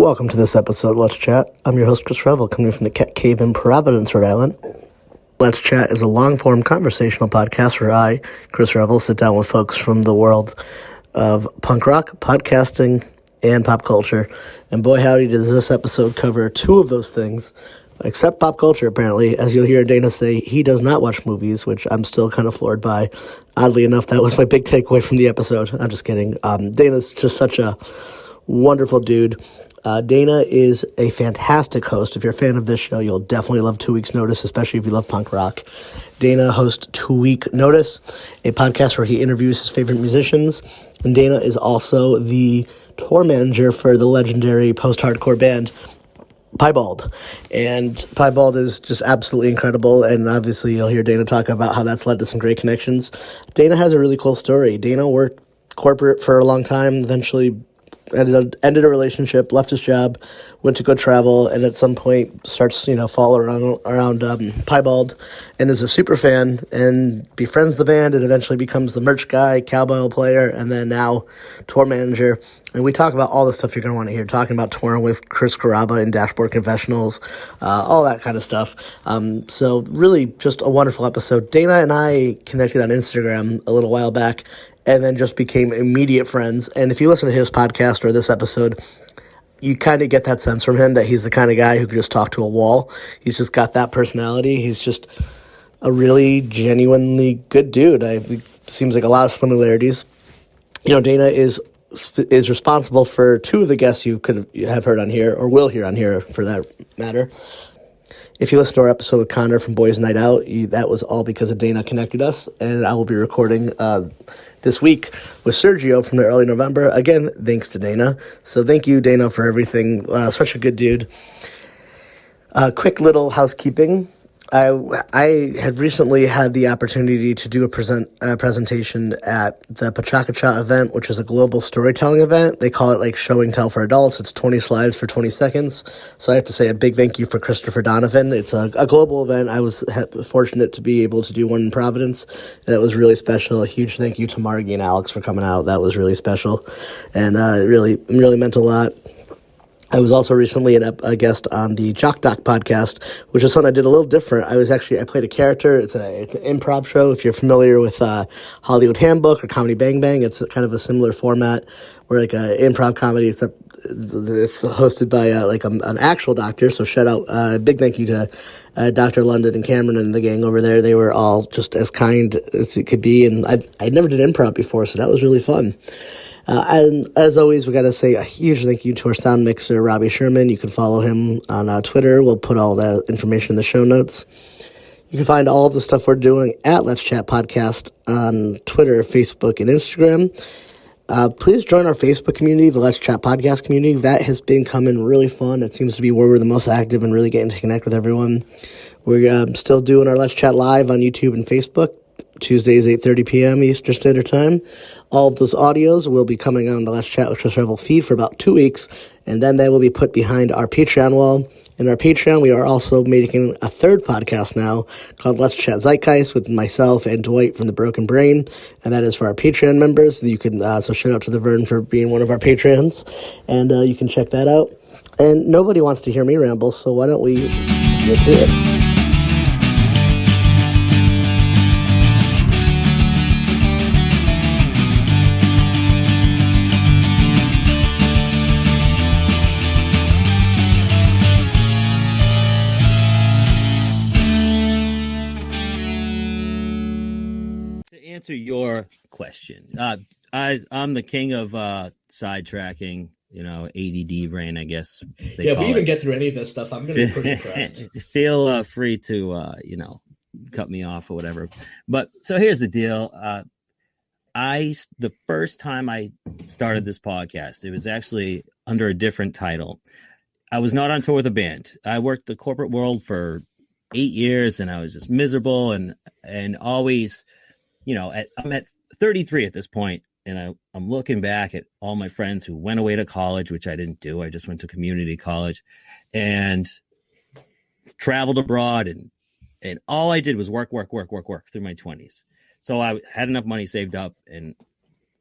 Welcome to this episode of Let's Chat. I'm your host, Chris Revel, coming from the Cat Cave in Providence, Rhode Island. Let's Chat is a long-form conversational podcast where I, Chris Revel, sit down with folks from the world of punk rock, podcasting, and pop culture. And boy, howdy, does this episode cover two of those things, except pop culture, apparently. As you'll hear Dana say, he does not watch movies, which I'm still kind of floored by. Oddly enough, that was my big takeaway from the episode. I'm just kidding. Dana's just such a wonderful dude. Dana is a fantastic host. If you're a fan of this show, you'll definitely love 2 Weeks Notice, especially if you love punk rock. Dana hosts 2 Week Notice, a podcast where he interviews his favorite musicians. And Dana is also the tour manager for the legendary post-hardcore band Pibeald. And Pibeald is just absolutely incredible, and obviously you'll hear Dana talk about how that's led to some great connections. Dana has a really cool story. Dana worked corporate for a long time, eventually ended a relationship, left his job, went to go travel, and at some point starts, following around Pibeald, and is a super fan, and befriends the band, and eventually becomes the merch guy, cowbell player, and then now tour manager. And we talk about all the stuff you're going to want to hear, talking about touring with Chris Carrabba and Dashboard Confessionals, all that kind of stuff. So really just a wonderful episode. Dana and I connected on Instagram a little while back, and then just became immediate friends. And if you listen to his podcast or this episode, you kind of get that sense from him that he's the kind of guy who could just talk to a wall. He's just got that personality. He's just a really genuinely good dude. Seems like a lot of similarities. Dana is responsible for two of the guests you could have heard on here, or will hear on here for that matter. If you listen to our episode with Connor from Boys Night Out, that was all because of Dana connected us, and I will be recording this week with Sergio from the early November. Again, thanks to Dana. So thank you, Dana, for everything. Such a good dude. Quick little housekeeping. I had recently had the opportunity to do a presentation at the Pachakacha event, which is a global storytelling event. They call it like show and tell for adults. It's 20 slides for 20 seconds. So I have to say a big thank you for Christopher Donovan. It's a global event. I was fortunate to be able to do one in Providence. That was really special. A huge thank you to Margie and Alex for coming out. That was really special. And it really meant a lot. I was also recently a guest on the Jock Doc podcast, which is something I did a little different. I played a character. It's an improv show. If you're familiar with Hollywood Handbook or Comedy Bang Bang, it's kind of a similar format where like an improv comedy, except it's hosted by an actual doctor. So shout out, big thank you to Dr. London and Cameron and the gang over there. They were all just as kind as it could be, and I never did improv before, so that was really fun. And as always, we got to say a huge thank you to our sound mixer, Robbie Sherman. You can follow him on Twitter. We'll put all that information in the show notes. You can find all of the stuff we're doing at Let's Chat Podcast on Twitter, Facebook, and Instagram. Please join our Facebook community, the Let's Chat Podcast community. That has been coming really fun. It seems to be where we're the most active and really getting to connect with everyone. We're still doing our Let's Chat live on YouTube and Facebook. Tuesdays, 8:30 p.m. Eastern Standard Time. All of those audios will be coming on the Let's Chat with Chris Revel feed for about 2 weeks, and then they will be put behind our Patreon wall. In our Patreon, we are also making a third podcast now called Let's Chat Zeitgeist with myself and Dwight from The Broken Brain, and that is for our Patreon members. You can so shout out to the Vern for being one of our Patreons, and you can check that out. And nobody wants to hear me ramble, so why don't we get to it? Answer your question. I'm the king of sidetracking, ADD brain, I guess. If we even get through any of this stuff, I'm going to be pretty impressed. Feel free to, cut me off or whatever. But so here's the deal. The first time I started this podcast, it was actually under a different title. I was not on tour with a band. I worked the corporate world for 8 years, and I was just miserable and always... I'm at 33 at this point, and I'm looking back at all my friends who went away to college, which I didn't do. I just went to community college and traveled abroad, and all I did was work through my 20s. So I had enough money saved up, and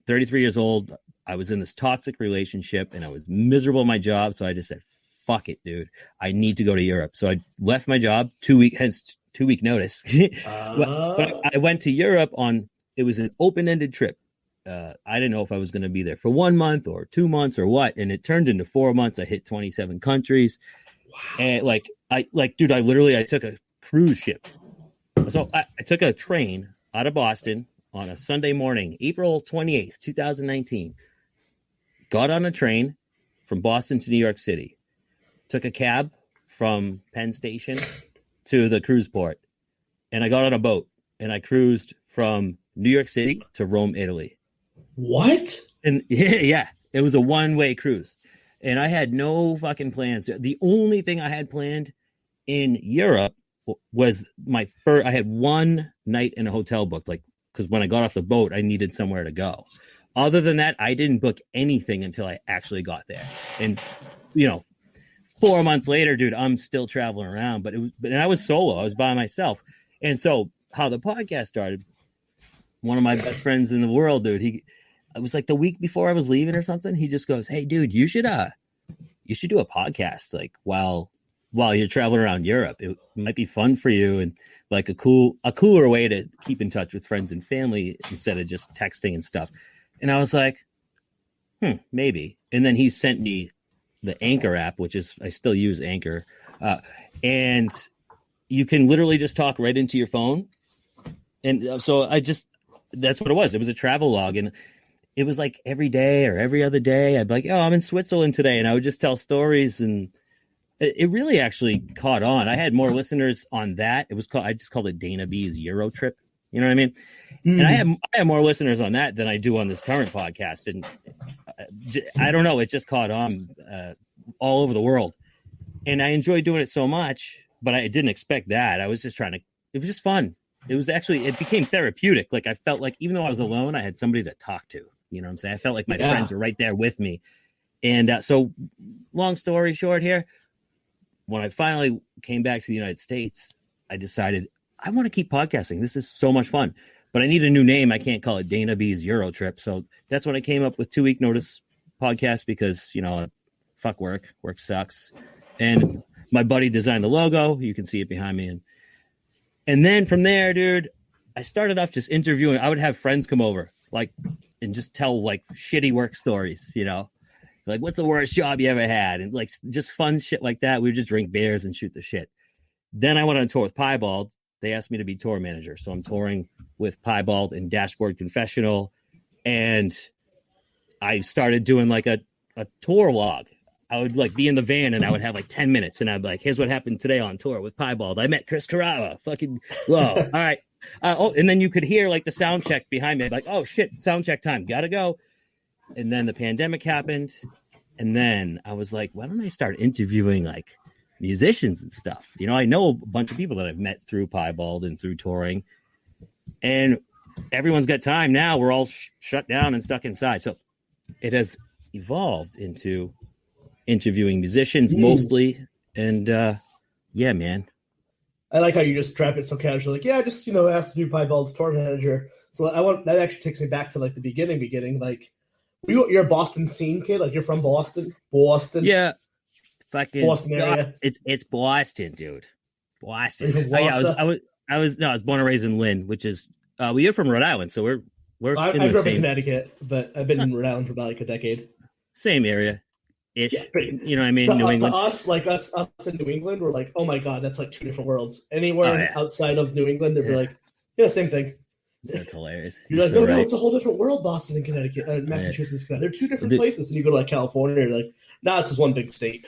33 years old, I was in this toxic relationship and I was miserable at my job. So I just said, fuck it, dude. I need to go to Europe. So I left my job 2 week notice. But I went to Europe it was an open-ended trip. I didn't know if I was going to be there for 1 month or 2 months or what. And it turned into 4 months. I hit 27 countries. Wow. And I took a cruise ship. So I took a train out of Boston on a Sunday morning, April 28th, 2019. Got on a train from Boston to New York City. Took a cab from Penn Station to the cruise port. And I got on a boat and I cruised from New York City to Rome, Italy. What? And yeah, it was a one-way cruise. And I had no fucking plans. The only thing I had planned in Europe was I had one night in a hotel booked, because when I got off the boat, I needed somewhere to go. Other than that, I didn't book anything until I actually got there. And, 4 months later, dude, I'm still traveling around, and I was solo. I was by myself. And so how the podcast started, one of my best friends in the world, dude, it was like the week before I was leaving or something. He just goes, "Hey, dude, you should do a podcast while you're traveling around Europe. It might be fun for you and like a cooler way to keep in touch with friends and family instead of just texting and stuff." And I was like, maybe. And then he sent me the Anchor app, which is, I still use Anchor. And you can literally just talk right into your phone. And so that's what it was. It was a travel log. And it was like every day or every other day, I'd be like, "Oh, I'm in Switzerland today." And I would just tell stories, and it really actually caught on. I had more listeners on that. I just called it Dana B's Euro Trip. You know what I mean? Mm. And I have more listeners on that than I do on this current podcast. And I don't know, it just caught on all over the world. And I enjoyed doing it so much, but I didn't expect that. I was just it was just fun. It became therapeutic. Like I felt like even though I was alone, I had somebody to talk to. You know what I'm saying? I felt like my friends were right there with me. And so long story short here, when I finally came back to the United States, I decided I want to keep podcasting. This is so much fun, but I need a new name. I can't call it Dana B's Euro Trip. So that's when I came up with 2 Week Notice Podcast because, fuck work. Work sucks. And my buddy designed the logo. You can see it behind me. And then from there, dude, I started off just interviewing. I would have friends come over and just tell shitty work stories, like what's the worst job you ever had? And just fun shit like that. We would just drink beers and shoot the shit. Then I went on tour with Pibeald. They asked me to be tour manager. So I'm touring with Pibeald and Dashboard Confessional. And I started doing a tour log. I would be in the van and I would have 10 minutes and I'd be like, "Here's what happened today on tour with Pibeald. I met Chris Carrara. Fucking whoa. All right." And then you could hear the sound check behind me. Oh shit, sound check time. Gotta go. And then the pandemic happened. And then I was like, why don't I start interviewing musicians and stuff? I know a bunch of people that I've met through Pibeald and through touring, and everyone's got time now. We're all shut down and stuck inside. So it has evolved into interviewing musicians mostly. And yeah, man. I like how you just trap it so casually. Just ask to do Pibeald's tour manager. So that actually takes me back to the beginning. You're a Boston scene kid, you're from Boston. Yeah, fucking Boston area. It's Boston, dude. Boston. Oh, yeah, I was born and raised in Lynn, which is you're from Rhode Island, so we're I grew up in Connecticut, but I've been in Rhode Island for about a decade. Same area. Ish, yeah, you know what I mean? New England. Us in New England, we're oh my God, that's two different worlds. Anywhere outside of New England, they'd be same thing. That's hilarious. You're no, it's a whole different world, Boston and Connecticut, Massachusetts. They're two different places. And you go to California, you're it's just one big state.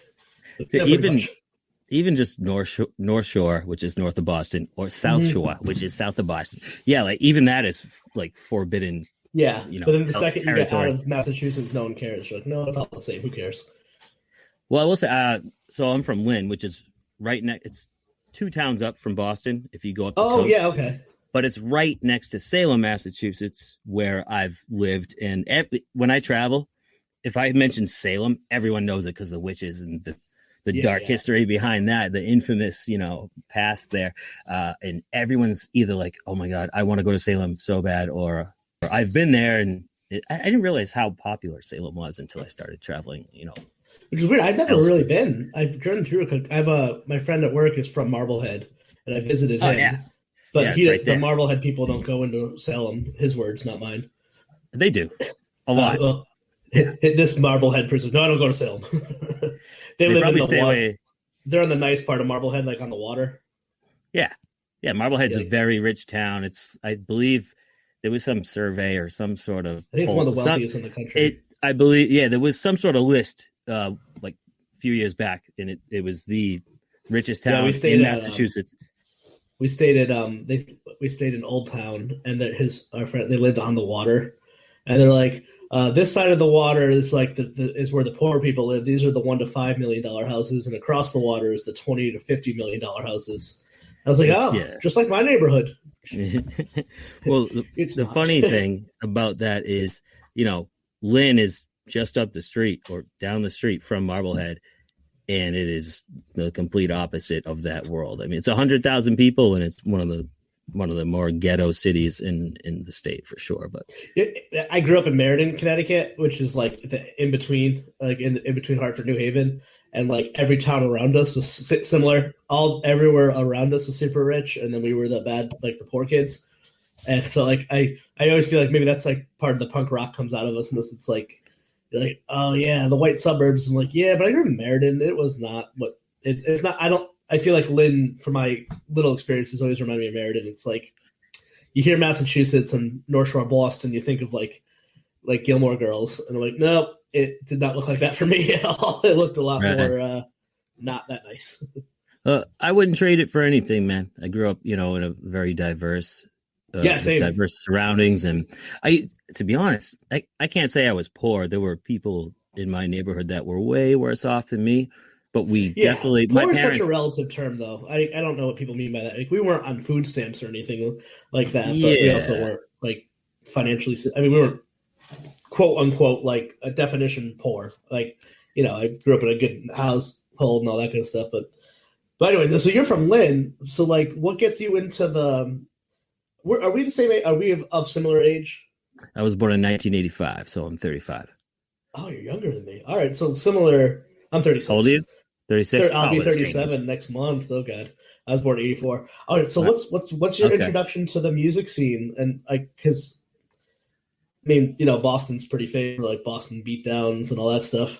Even just North Shore, which is north of Boston, or South Shore, which is south of Boston. Yeah, even that is forbidden. Yeah, but then the second you get out of Massachusetts, no one cares. You're no, it's all the same. Who cares? Well, I will say, so I'm from Lynn, which is right next. It's 2 towns up from Boston. If you go up the coast. Yeah, okay. But it's right next to Salem, Massachusetts, where I've lived. And when I travel, if I mention Salem, everyone knows it because the witches and the dark history behind that, the infamous, past there. And everyone's either "Oh my God, I want to go to Salem so bad," or "I've been there and I didn't realize how popular Salem was until I started traveling. Which is weird. I've never elsewhere. really been. I've driven through. I have my friend at work is from Marblehead, and I visited Oh him. yeah, But yeah, it's right the there. Marblehead people don't go into Salem. His words, not mine. They do a lot. Well, Yeah, this Marblehead person. No, I don't go to Salem. They they live in probably the stay water. away. They're in the nice part of Marblehead, like on the water. Yeah, yeah. Marblehead's Yeah, a very rich town. I believe, there was some survey or some sort of I think it's one of poll. the wealthiest in the country. I believe, yeah, there was some sort of list, like a few years back, and it was the richest Yeah, town in Massachusetts. we stayed at we stayed in Old Town, and our friend, they lived on the water, and they're like, this side of the water is like is where the poor people live. These are the $1 to $5 million houses, and across the water is the $20 to $50 million houses. I was like, oh, Yeah. just like my neighborhood. Well, It's the not. funny thing about that is, Lynn is just up the street or down the street from Marblehead, and it is the complete opposite of that world. I mean, it's 100,000 people, and it's one of the more ghetto cities in the state for sure. But I grew up in Meriden, Connecticut, which is like in between, like in between Hartford, New Haven, and like every town around us was similar. Everywhere around us was super rich, and then we were the poor kids. And so like I always feel like maybe that's like part of the punk rock comes out of us, and it's like you're like, oh yeah, the white suburbs. I'm like, yeah, but I grew up in Meriden. It was not what it's not. I feel like Lynn, from my little experiences, always remind me of Meriden. It's like you hear Massachusetts and North Shore Boston, you think of like Gilmore Girls, and I'm like, nope, it did not look like that for me at all. It looked a lot more not that nice. I wouldn't trade it for anything, man. I grew up, in a very diverse, diverse surroundings, and to be honest, I can't say I was poor. There were people in my neighborhood that were way worse off than me. But we definitely. Poor is such a relative term, though. I don't know what people mean by that. Like, we weren't on food stamps or anything like that, but we also weren't like financially. I mean, we weren't quote unquote like a definition poor. Like, I grew up in a good household and all that kind of stuff. But anyways, so you're from Lynn. So like, what gets you into the? Are we the same age? Are we of similar age? I was born in 1985, so I'm 35. Oh, you're younger than me. All right, so similar. I'm 36. How old are you? 36. I'll be 37 next month. Oh god, I was born in 84. All right, so what's your introduction to the music scene? And because I mean, Boston's pretty famous, like Boston beatdowns and all that stuff.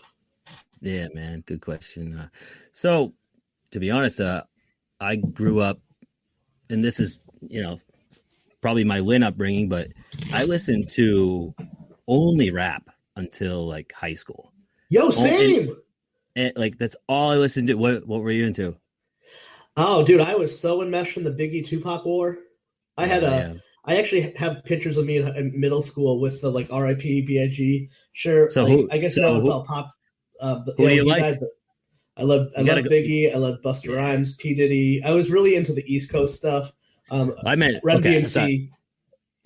Yeah, man, good question. So, to be honest, I grew up, and this is probably my Lynn upbringing, but I listened to only rap until like high school. Yo, same. And like that's all I listened to. What were you into? Oh, dude, I was so enmeshed in the Biggie Tupac war. I actually have pictures of me in middle school with the like R.I.P. B.I.G. shirt. So I guess now it's all pop. Who do you like? Died, I love Biggie. I love Busta Rhymes, P Diddy. I was really into the East Coast stuff. I meant Run DMC.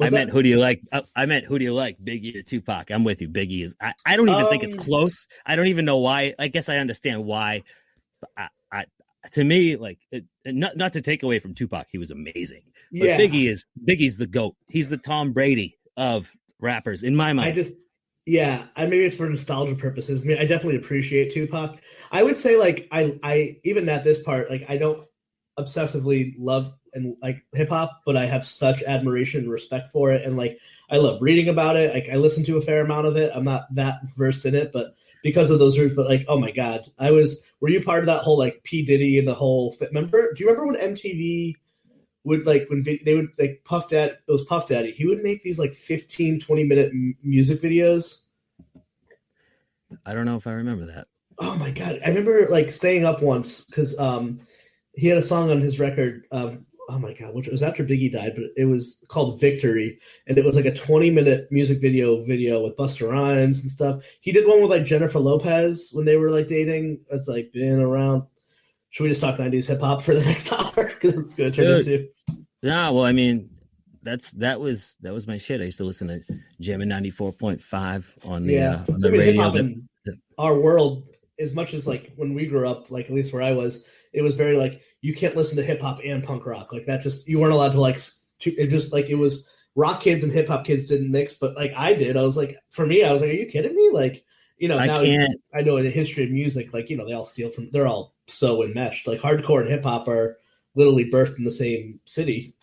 I meant who do you like? I meant who do you like, Biggie or Tupac? I'm with you. Biggie is. I don't even think it's close. I don't even know why. I guess I understand why. But to me, like not to take away from Tupac, he was amazing. But Biggie's the GOAT. He's the Tom Brady of rappers in my mind. Maybe it's for nostalgia purposes. I mean, I definitely appreciate Tupac. I would say like I even at this part, like I don't obsessively love and like hip hop, but I have such admiration and respect for it. And like, I love reading about it. Like I listen to a fair amount of it. I'm not that versed in it, but because of those roots, but like, oh my God, were you part of that whole like P Diddy and the whole do you remember when MTV would like, when they would like Puff Daddy, he would make these like 15-20 minute music videos. I don't know if I remember that. Oh my God. I remember like staying up once because, he had a song on his record. Oh my God, which was after Biggie died, but it was called Victory. And it was like a 20-minute music video with Busta Rhymes and stuff. He did one with like Jennifer Lopez when they were like dating. It's like been around. Should we just talk 90s hip hop for the next hour? Because it's going to turn into. Yeah, well, I mean, that was my shit. I used to listen to Jammin' 94.5 on the radio. Our world, as much as like when we grew up, like at least where I was, it was very like you can't listen to hip hop and punk rock like that. Just you weren't allowed to like it. Just like it was rock kids and hip hop kids didn't mix, but like I did. I was like, for me, I was like, are you kidding me? Like, I now can't. I know the history of music, like, they all steal from, they're all so enmeshed. Like hardcore and hip hop are literally birthed in the same city.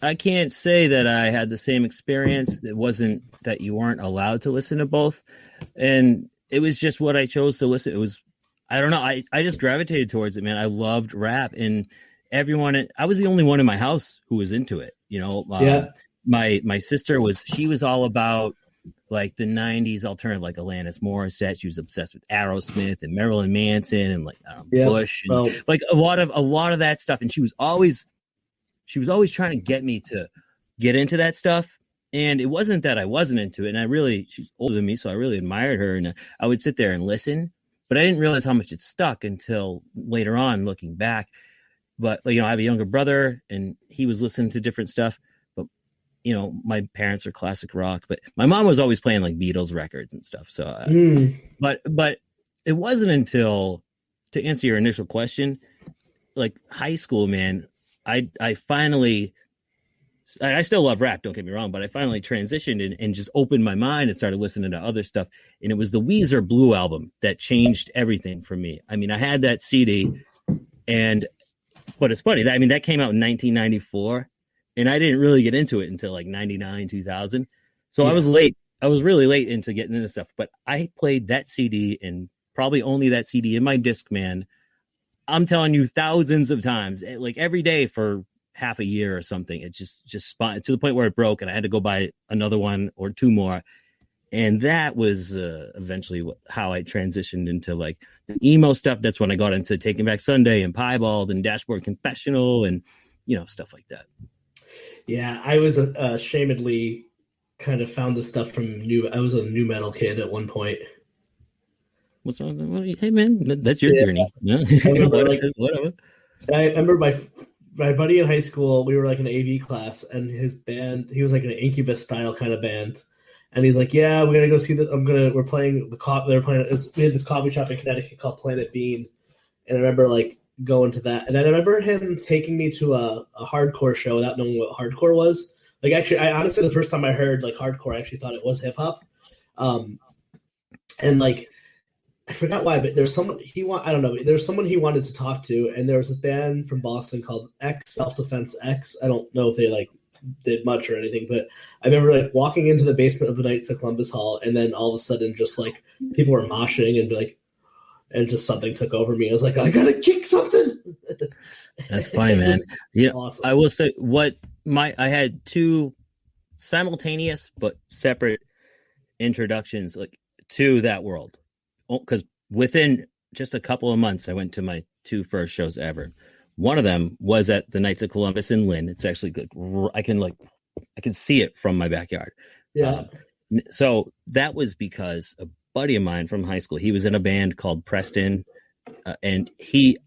I can't say that I had the same experience. It wasn't that you weren't allowed to listen to both, and it was just what I chose to listen. It was, I don't know. I just gravitated towards it, man. I loved rap, and everyone. I was the only one in my house who was into it. Yeah. My sister she was all about like the '90s alternative, like Alanis Morissette. She was obsessed with Aerosmith and Marilyn Manson and like Bush and like a lot of that stuff. And she was always trying to get me to get into that stuff. And it wasn't that I wasn't into it. And she's older than me, so I really admired her. And I would sit there and listen, but I didn't realize how much it stuck until later on, looking back. But, I have a younger brother, and he was listening to different stuff. But, my parents are classic rock. But my mom was always playing, like, Beatles records and stuff. So, but it wasn't until, to answer your initial question, like, high school, man, I finally, I still love rap, don't get me wrong, but I finally transitioned and just opened my mind and started listening to other stuff. And it was the Weezer Blue album that changed everything for me. I mean, I had that CD, but it's funny. That came out in 1994, and I didn't really get into it until like 99, 2000. So I was late. I was really late into getting into stuff, but I played that CD, and probably only that CD in my Discman, I'm telling you, thousands of times, like every day for half a year or something. It just spot to the point where it broke, and I had to go buy another one or two more. And that was eventually how I transitioned into like the emo stuff. That's when I got into Taking Back Sunday and Pibeald and Dashboard Confessional and stuff like that. Yeah, I was ashamedly kind of found the stuff from I was a new metal kid at one point. What's wrong? Hey, man, that's your journey. Yeah. Whatever. I remember my buddy in high school, we were like in an AV class, and his band, he was like an Incubus style kind of band. And he's like, yeah, we're going to go see that. We're playing they're playing, we had this coffee shop in Connecticut called Planet Bean. And I remember like going to that. And then I remember him taking me to a hardcore show without knowing what hardcore was. Like, actually, I honestly, the first time I heard like hardcore, I actually thought it was hip hop. And like, I forgot why, but there's someone I don't know. There's someone he wanted to talk to, and there was this band from Boston called X, Self Defense X. I don't know if they like did much or anything, but I remember like walking into the basement of the Knights of Columbus Hall, and then all of a sudden, just like people were moshing and be like, and just something took over me. I was like, I gotta kick something. That's funny, man. Yeah, awesome. I will say I had two simultaneous but separate introductions like to that world. Because within just a couple of months, I went to my two first shows ever. One of them was at the Knights of Columbus in Lynn. It's actually good. I can see it from my backyard. Yeah. So that was because a buddy of mine from high school, he was in a band called Preston, and he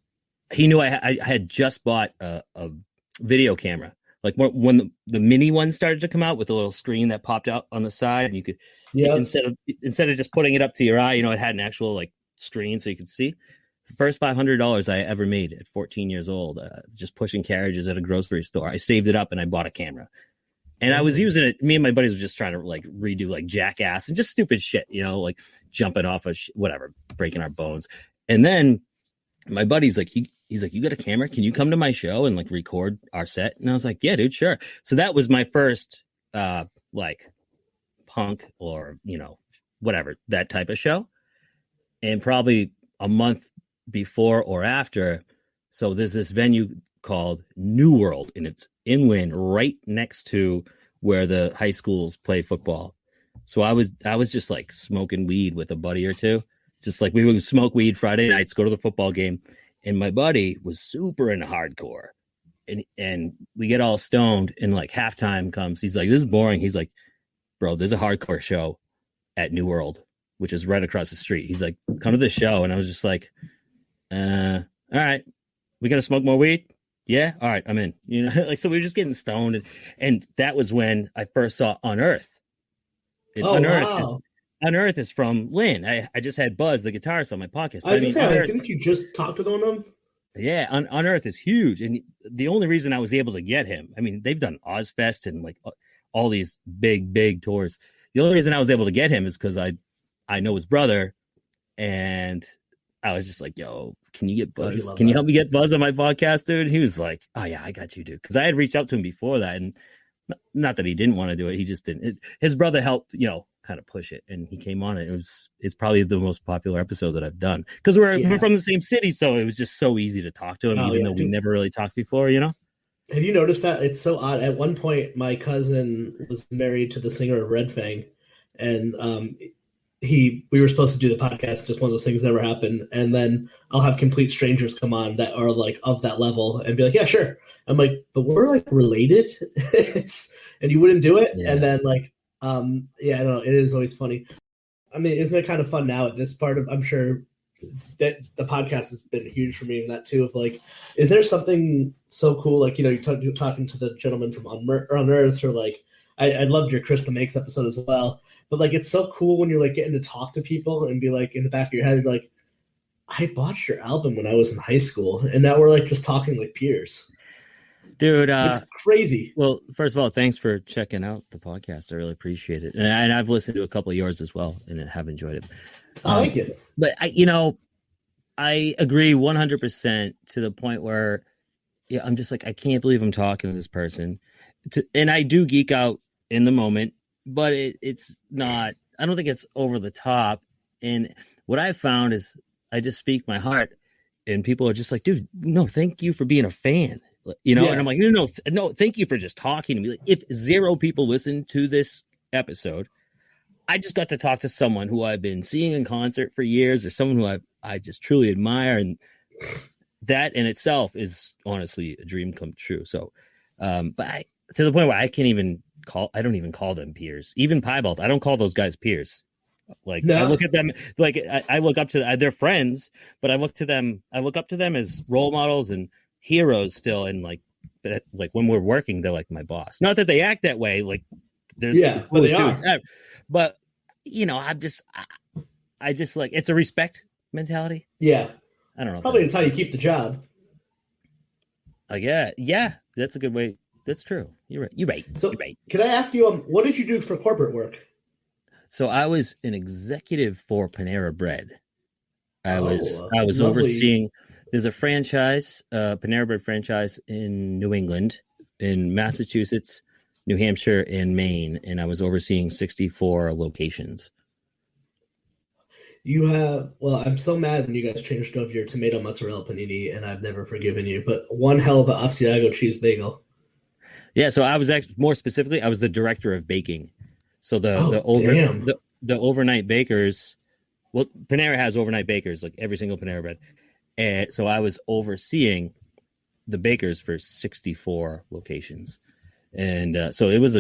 knew I had just bought a video camera. Like when the mini one started to come out with a little screen that popped out on the side, and you could instead of just putting it up to your eye, it had an actual like screen so you could see. The first $500 I ever made at 14 years old, just pushing carriages at a grocery store. I saved it up and I bought a camera, and I was using it. Me and my buddies were just trying to like redo like Jackass and just stupid shit, like jumping off of whatever, breaking our bones. And then my buddy's like, he's like, you got a camera? Can you come to my show and like record our set? And I was like, yeah, dude, sure. So that was my first like punk or, whatever, that type of show. And probably a month before or after, so there's this venue called New World, and it's in Lynn, right next to where the high schools play football. So I was just like smoking weed with a buddy or two. Just like we would smoke weed Friday nights, go to the football game. And my buddy was super into hardcore. And we get all stoned, and like halftime comes. He's like, this is boring. He's like, bro, there's a hardcore show at New World, which is right across the street. He's like, come to this show. And I was just like, all right, we got to smoke more weed. Yeah. All right. I'm in, like, so we were just getting stoned. And that was when I first saw Unearth. Wow. Unearth is from Lynn. I just had Buzz, the guitarist, on my podcast. I was didn't you just talk to one of them? Yeah, Unearth is huge, and the only reason I was able to get him, I mean, they've done Ozfest and like all these big tours. The only reason I was able to get him is because I know his brother, and I was just like, "Yo, can you get Buzz? Can you help me get Buzz on my podcast, dude?" And he was like, "Oh yeah, I got you, dude." Because I had reached out to him before that, and not that he didn't want to do it, he just didn't. His brother helped, kind of push it, and he came on it. It's probably the most popular episode that I've done because we're from the same city, so it was just so easy to talk to him, even though we never really talked before. Have you noticed that? It's so odd. At one point, my cousin was married to the singer of Red Fang, and we were supposed to do the podcast. Just one of those things never happened. And then I'll have complete strangers come on that are like of that level and be like, "Yeah, sure." I'm like, "But we're like related," and you wouldn't do it. Yeah. And then like, I don't know. It is always funny. I mean, isn't it kind of fun now at this part of? I'm sure that the podcast has been huge for me in that too. Of like, is there something so cool? Like, you're talking to the gentleman from Unearth, or like, I loved your Krista Makes episode as well. But like, it's so cool when you're like getting to talk to people and be like, in the back of your head, like, I bought your album when I was in high school, and now we're like just talking like peers. Dude, it's crazy. Well, first of all, thanks for checking out the podcast. I really appreciate it, and I've listened to a couple of yours as well, and have enjoyed it. I like it, but I agree 100% to the point where, I'm just like, I can't believe I'm talking to this person, and I do geek out in the moment, but it's not. I don't think it's over the top. And what I found is, I just speak my heart, and people are just like, "Dude, no, thank you for being a fan." And I'm like, no, thank you for just talking to me. Like, if 0 people listen to this episode, I just got to talk to someone who I've been seeing in concert for years, or someone who I just truly admire. And that in itself is honestly a dream come true. So, but to the point where I don't even call them peers. Even Pibeald, I don't call those guys peers. Like, no. I look at them like I look up to their friends, but I look up to them as role models and heroes still. And like when we're working, they're like my boss. Not that they act that way. Like, there's but they are. But I just like, it's a respect mentality. Yeah, I don't know. Probably it's how you keep the job. Yeah, that's a good way. That's true. You're right. So, you're right. Can I ask you, what did you do for corporate work? So I was an executive for Panera Bread. I was lovely. Overseeing. There's a franchise, Panera Bread franchise in New England, in Massachusetts, New Hampshire, and Maine, and I was overseeing 64 locations. I'm so mad when you guys changed over your tomato mozzarella panini, and I've never forgiven you. But one hell of an Asiago cheese bagel. Yeah, so I was actually, more specifically, I was the director of baking. So the overnight bakers, well, Panera has overnight bakers, like every single Panera Bread. And so I was overseeing the bakers for 64 locations. And so it was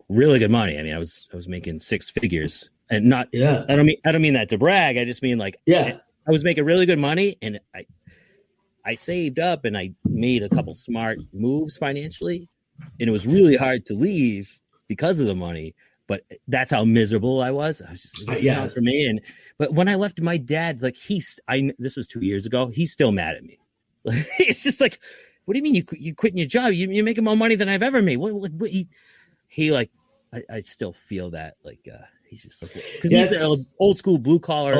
really good money. I mean, I was making 6 figures, and not, I don't mean that to brag. I just mean like, I was making really good money, and I saved up, and I made a couple smart moves financially, and it was really hard to leave because of the money. But that's how miserable I was. I was just like, this is not for me. But when I left, my dad, like, this was 2 years ago. He's still mad at me. It's just like, what do you mean you quitting your job? You're making more money than I've ever made. I still feel that, like, he's just like, because he's an old school blue collar,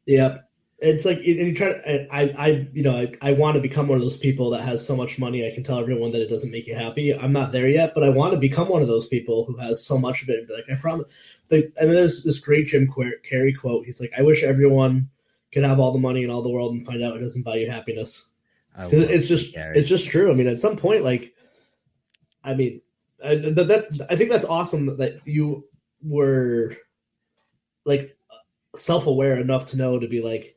Yeah. It's like, and you try to, I want to become one of those people that has so much money I can tell everyone that it doesn't make you happy. I'm not there yet, but I want to become one of those people who has so much of it and be like, I promise. And there's this great Jim Carrey quote. He's like, I wish everyone could have all the money in all the world and find out it doesn't buy you happiness. It's just true. I mean, at some point, like, I mean, I think that's awesome that you were like self-aware enough to know to be like,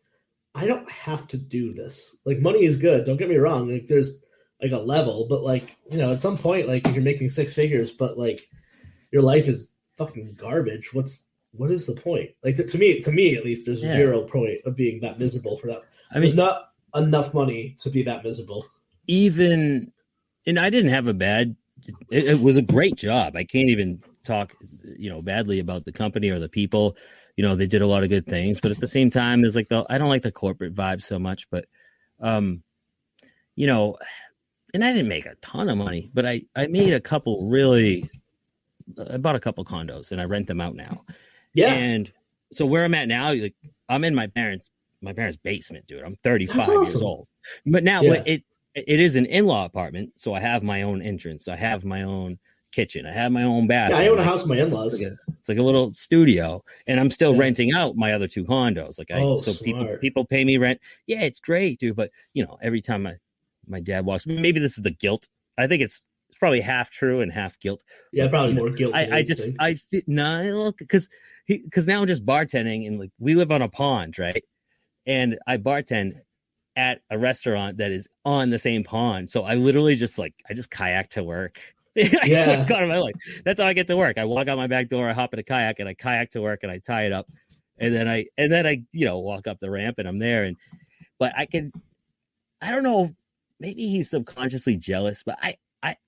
I don't have to do this. Like, money is good. Don't get me wrong. Like, there's like a level, but like, at some point, like, if you're making 6 figures, but like your life is fucking garbage, what is the point? Like, to me at least, there's 0 point of being that miserable for that. There's not enough money to be that miserable. And I didn't have a bad. It was a great job. I can't even talk, badly about the company or the people. They did a lot of good things, but at the same time, there's like I don't like the corporate vibe so much, but you know, and I didn't make a ton of money, but I made a couple really. I bought a couple condos and I rent them out now. Yeah, And so where I'm at now, like I'm in my parents' basement, dude. I'm 35 that's years awesome. old, but now Yeah, it is an in-law apartment, so I have my own entrance, I have my own kitchen, I have my own yeah. I bathroom. own a house with my It's in-laws. like a little studio, and I'm still Yeah. renting out my other two condos. Like Oh, so smart. people pay me rent. Yeah, it's great, dude. But every time my dad walks, maybe this is the guilt. I think it's probably half true and half guilt. Yeah, But probably more guilt than anything. I fit no because now I'm just bartending, and like we live on a pond, right? And I bartend at a restaurant that is on the same pond. So I literally just I just kayak to work. I swear to God, in my life, that's how I get to work. I walk out my back door, I hop in a kayak, and I kayak to work, and I tie it up, and then I walk up the ramp, and I'm there. But I don't know, maybe he's subconsciously jealous, but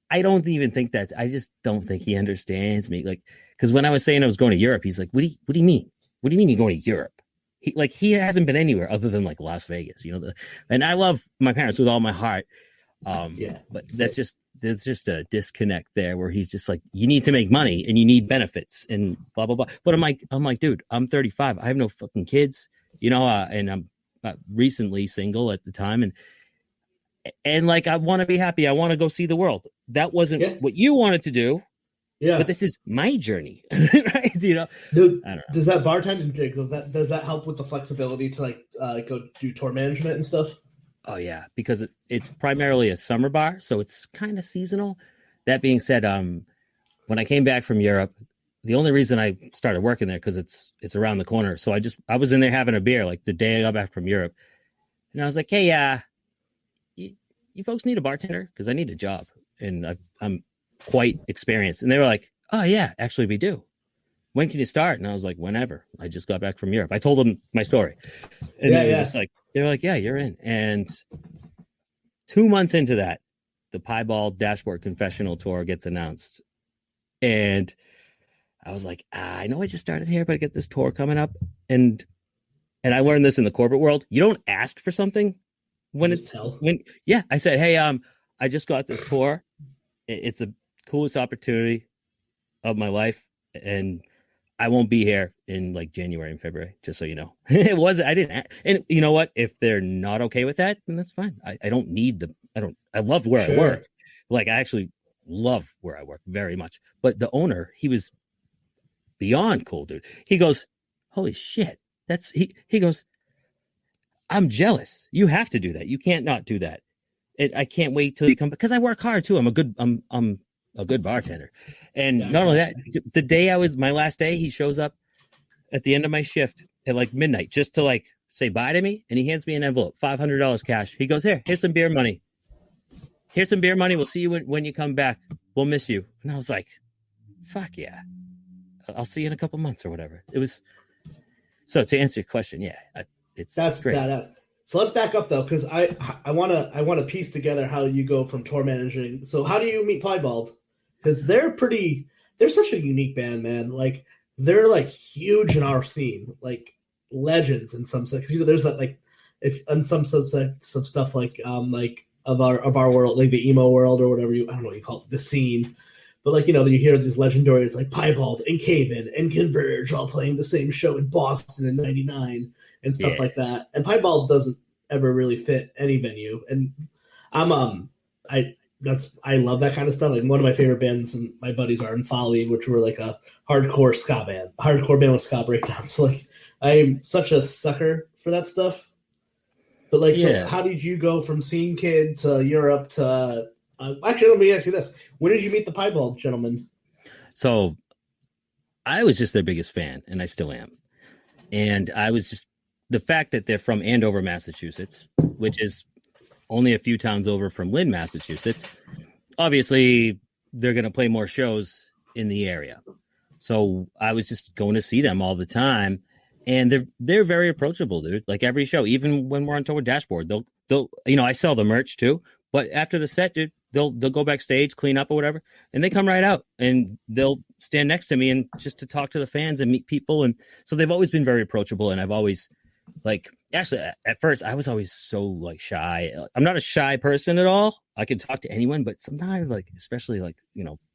I don't even think I just don't think he understands me. Like, because when I was saying I was going to Europe, he's like, what do you mean? What do you mean you're going to Europe? He hasn't been anywhere other than like Las Vegas, and I love my parents with all my heart. Yeah, but there's just a disconnect there where he's just like, you need to make money and you need benefits and blah, blah, blah. But I'm like, dude, I'm 35. I have no fucking kids, and I'm recently single at the time. And like, I want to be happy. I want to go see the world. That wasn't what you wanted to do. Yeah. But this is my journey, right? Dude, I don't know. Does that bartending gig, does that help with the flexibility to go do tour management and stuff? Oh yeah, because it's primarily a summer bar, so it's kind of seasonal. That being said, when I came back from Europe, the only reason I started working there because it's around the corner. So I was in there having a beer like the day I got back from Europe, and I was like, hey, you folks need a bartender because I need a job and I'm quite experienced. And they were like, oh yeah, actually we do. When can you start? And I was like, whenever. I just got back from Europe. I told them my story. And they were like, yeah, you're in. And 2 months into that, the Pibeald Dashboard Confessional Tour gets announced. And I was like, I know I just started here, but I get this tour coming up. And I learned this in the corporate world. You don't ask for something I said, hey, I just got this tour. It's the coolest opportunity of my life. And I won't be here in like January and February, just so you know. I didn't. And you know what? If they're not okay with that, then that's fine. I don't need I love where I work. Like, I actually love where I work very much. But the owner, he was beyond cool, dude. He goes, holy shit. He goes, I'm jealous. You have to do that. You can't not do that. I can't wait till you come, because I work hard too. I'm a good bartender. And not only that, the day my last day, he shows up at the end of my shift at like midnight just to like say bye to me. And he hands me an envelope, $500 cash. He goes, here's some beer money. Here's some beer money. We'll see you when you come back. We'll miss you. And I was like, fuck yeah. I'll see you in a couple months or whatever. It was. So to answer your question, yeah, that's great. Badass. So let's back up though, because I want to piece together how you go from tour managing. So how do you meet Pibeald? Because they're such a unique band, man. Like, they're like huge in our scene, like legends in some sense. Because there's that, like, if on some subsets of stuff like of our world, like the emo world or whatever I don't know what you call it, the scene. But like, you hear these legendary, it's like Pibeald and Cave-In and Converge all playing the same show in Boston in '99 and stuff like that. And Pibeald doesn't ever really fit any venue. And I love that kind of stuff. Like, one of my favorite bands and my buddies are in Folly, which were like a hardcore band with ska breakdowns. So like, I'm such a sucker for that stuff. But like, so how did you go from Scene Kid to Europe to actually, let me ask you this. When did you meet the Pibeald gentlemen? So I was just their biggest fan, and I still am. And I was just, the fact that they're from Andover, Massachusetts, which is only a few towns over from Lynn, Massachusetts, obviously they're going to play more shows in the area. So I was just going to see them all the time. And they're very approachable, dude. Like, every show, even when we're on tour with Dashboard, they'll I sell the merch too. But after the set, dude, they'll go backstage, clean up or whatever, and they come right out and they'll stand next to me and just to talk to the fans and meet people. And so they've always been very approachable, and I've always like actually at first I was always so like shy. I'm not a shy person at all. I can talk to anyone, but sometimes like, especially like,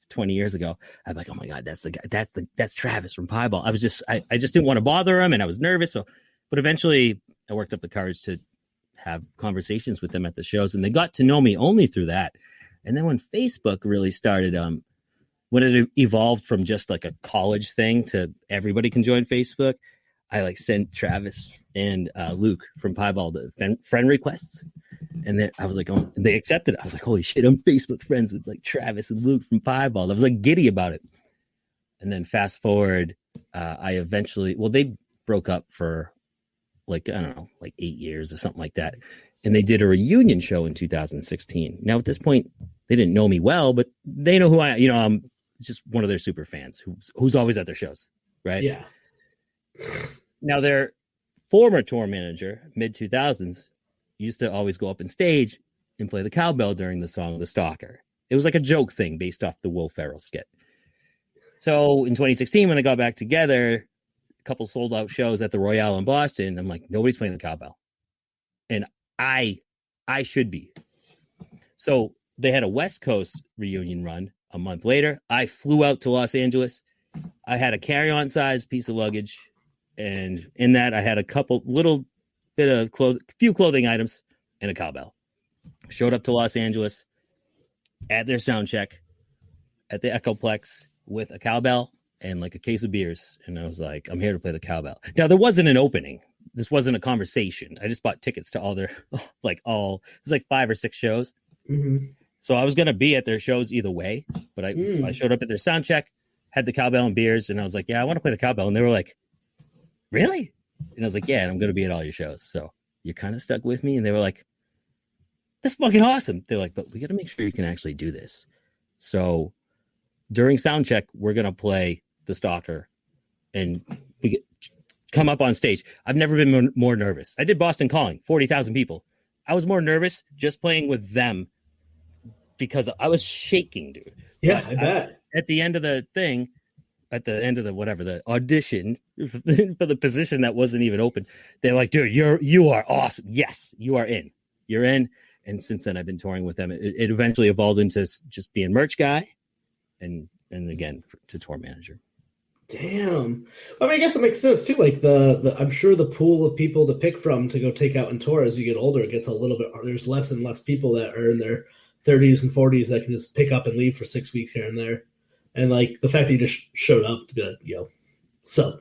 20 years ago, I'm like, oh my God, that's the guy. That's Travis from Pibeald. I just didn't want to bother him and I was nervous. So, but eventually I worked up the courage to have conversations with them at the shows and they got to know me only through that. And then when Facebook really started, when it evolved from just like a college thing to everybody can join Facebook, I like sent Travis and Luke from Pibeald friend requests. And then I was like, oh, they accepted it. I was like, holy shit, I'm Facebook friends with like Travis and Luke from Pibeald. I was like giddy about it. And then fast forward, they broke up for like, I don't know, like 8 years or something like that. And they did a reunion show in 2016. Now at this point, they didn't know me well, but they know who I'm just one of their super fans who's always at their shows. Right. Yeah. Now their former tour manager, mid 2000s, used to always go up on stage and play the cowbell during the song The Stalker. It was like a joke thing based off the Will Ferrell skit. So in 2016, when they got back together, a couple sold out shows at the Royale in Boston, I'm like, nobody's playing the cowbell. And I should be. So they had a West Coast reunion run a month later. I flew out to Los Angeles. I had a carry-on size piece of luggage. And in that, I had a few clothing items and a cowbell. Showed up to Los Angeles at their sound check at the Echoplex with a cowbell and like a case of beers. And I was like, I'm here to play the cowbell. Now, there wasn't an opening. This wasn't a conversation. I just bought tickets to all their, it was like 5 or 6 shows. Mm-hmm. So I was going to be at their shows either way. But I showed up at their sound check, had the cowbell and beers. And I was like, yeah, I want to play the cowbell. And they were like, really? And I was like, yeah, I'm going to be at all your shows. So you're kind of stuck with me. And they were like, that's fucking awesome. They're like, but we got to make sure you can actually do this. So during sound check, we're going to play The Stalker and come up on stage. I've never been more nervous. I did Boston Calling, 40,000 people. I was more nervous just playing with them because I was shaking, dude. Yeah, I bet. At the end of the thing, at the end of the audition for the position that wasn't even open, they're like, dude, you are awesome. Yes, you are in. You're in. And since then, I've been touring with them. It eventually evolved into just being merch guy and again, to tour manager. Damn. I mean, I guess it makes sense too. Like I'm sure the pool of people to pick from to go take out and tour as you get older, it gets a little bit, there's less and less people that are in their 30s and 40s that can just pick up and leave for 6 weeks here and there. And like the fact that you just showed up to be like, so,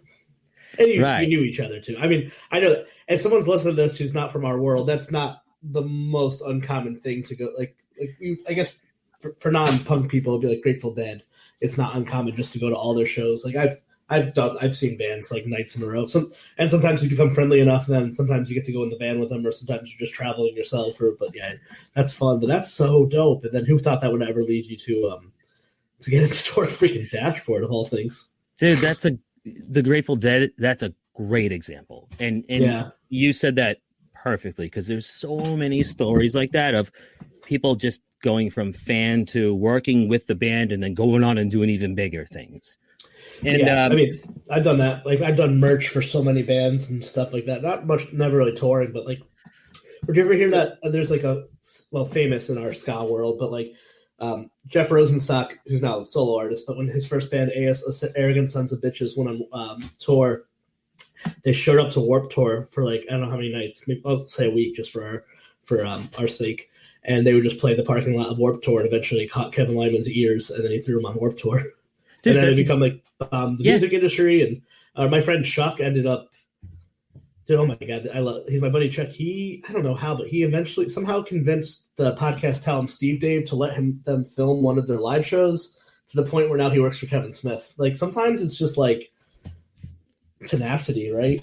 and you knew each other too. I mean, I know that if someone's listening to this who's not from our world, that's not the most uncommon thing to go I guess for non-punk people, it'd be like Grateful Dead. It's not uncommon just to go to all their shows. Like I've seen bands like nights in a row. And sometimes you become friendly enough, and then sometimes you get to go in the van with them, or sometimes you're just traveling yourself. But yeah, that's fun. But that's so dope. And then who thought that would ever lead you to get into sort of freaking Dashboard of all things? Dude, the Grateful Dead. That's a great example. And yeah, you said that perfectly, because there's so many stories like that of people just going from fan to working with the band and then going on and doing even bigger things. And I mean, I've done that. Like I've done merch for so many bands and stuff like that. Not much, never really touring, but like, did you ever hear that there's like famous in our ska world, but like Jeff Rosenstock, who's now a solo artist, but when his first band, Arrogant Sons of Bitches, went on tour, they showed up to Warped Tour for like, I don't know how many nights, maybe I'll say a week just for our sake. And they would just play the parking lot of Warped Tour and eventually caught Kevin Lyman's ears, and then he threw him on Warped Tour. Dude, and then it become like the music industry. And my friend Chuck ended up, oh my God, he's my buddy Chuck. I don't know how, but he eventually somehow convinced the podcast talent Steve Dave to let them film one of their live shows, to the point where now he works for Kevin Smith. Like sometimes it's just like tenacity, right?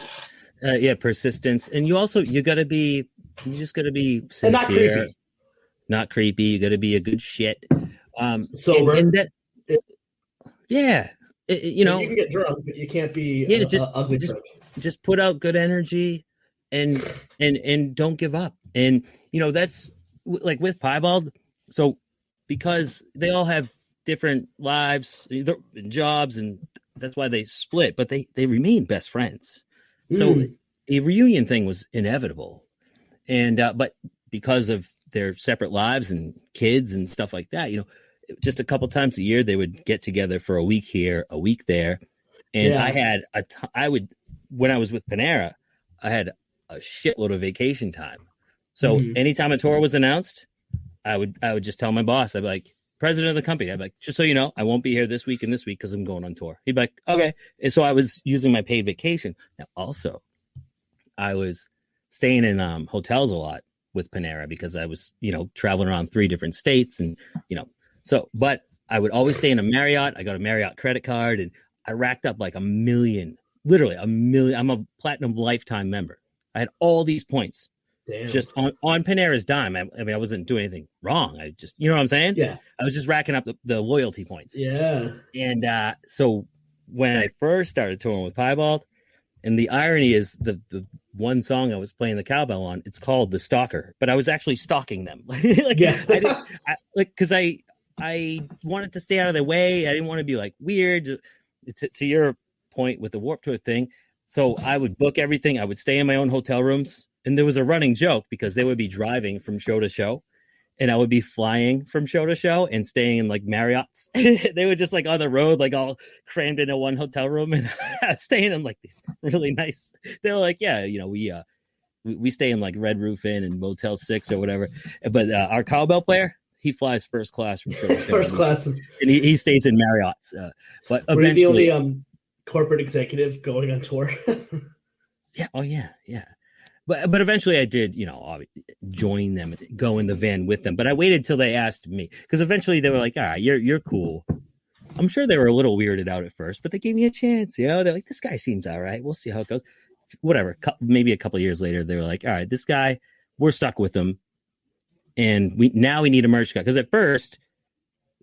Yeah, persistence. And you just got to be sincere, and not creepy. Not creepy. You got to be a good shit. Sober. Yeah. You can get drunk, but you can't be ugly drunk. Just put out good energy and don't give up. And, that's like with Pibeald. So because they all have different lives, jobs, and that's why they split, but they remain best friends. So a reunion thing was inevitable. And but because of their separate lives and kids and stuff like that, just a couple times a year they would get together for a week here, a week there. And Yeah. I had when I was with Panera, I had a shitload of vacation time. So anytime a tour was announced, I would just tell my boss, I'd be like, president of the company, I'd be like, just so you know, I won't be here this week and this week because I'm going on tour. He'd be like, okay. And so I was using my paid vacation. Now, also, I was staying in hotels a lot with Panera because I was, traveling around 3 different states and, but I would always stay in a Marriott. I got a Marriott credit card and I racked up like literally a million. I'm a platinum lifetime member. I had all these points. Damn. Just on Panera's dime. I mean, I wasn't doing anything wrong. I just, you know what I'm saying? Yeah. I was just racking up the loyalty points. Yeah. And so when I first started touring with Pibeald, and the irony is the one song I was playing the cowbell on, it's called The Stalker, but I was actually stalking them. Because I wanted to stay out of their way. I didn't want to be like weird. To your point with the Warped Tour thing. So I would book everything. I would stay in my own hotel rooms. And there was a running joke because they would be driving from show to show and I would be flying from show to show and staying in like Marriott's. They were just like on the road, like all crammed into one hotel room and staying in like these really nice. They were like, yeah, we stay in like Red Roof Inn and Motel 6 or whatever. But our cowbell player, he flies first class from show to show. First class. And he stays in Marriott's. But were eventually, you the only corporate executive going on tour? Yeah. Oh, yeah. Yeah. But eventually I did, join them, go in the van with them. But I waited till they asked me because eventually they were like, all right, you're cool. I'm sure they were a little weirded out at first, but they gave me a chance. They're like, this guy seems all right. We'll see how it goes. Whatever. Maybe a couple of years later, they were like, all right, this guy, we're stuck with him. And we need a merch guy. Because at first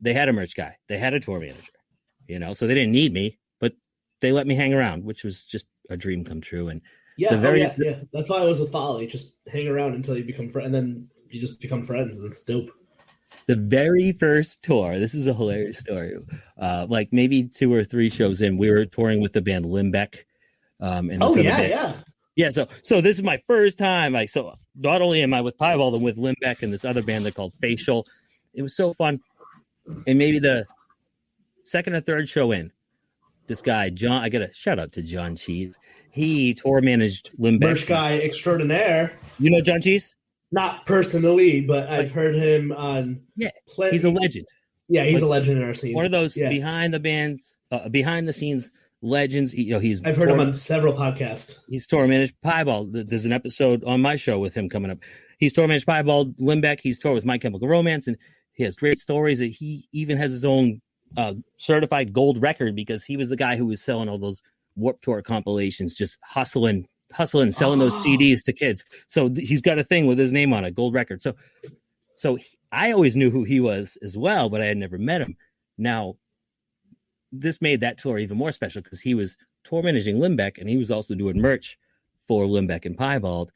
they had a merch guy. They had a tour manager, so they didn't need me, but they let me hang around, which was just a dream come true. And yeah, yeah. That's why I was with Folly. Just hang around until you become friends, and then you just become friends, and it's dope. The very first tour, this is a hilarious story. Like maybe 2 or 3 shows in, we were touring with the band Limbeck. Yeah. So this is my first time. Like, so not only am I with Pibeald and with Limbeck and this other band that called Facial, it was so fun. And maybe the second or third show in, this guy John, I got a shout out to John Cheese. He tour managed Limbeck. Merch guy extraordinaire. You know John Cheese? Not personally, but I've heard him on. Yeah, he's a legend. Yeah, he's a legend in our scene. One of those behind the scenes legends. I've heard him on several podcasts. He's tour managed Pibeald. There's an episode on my show with him coming up. He's tour managed Pibeald, Limbeck. He's toured with My Chemical Romance, and he has great stories. He even has his own certified gold record because he was the guy who was selling all those Warped Tour compilations, just hustling, selling those CDs to kids. So he's got a thing with his name on it, gold record. So I always knew who he was as well, but I had never met him. Now, this made that tour even more special because he was tour managing Limbeck and he was also doing merch for Limbeck and Pibeald.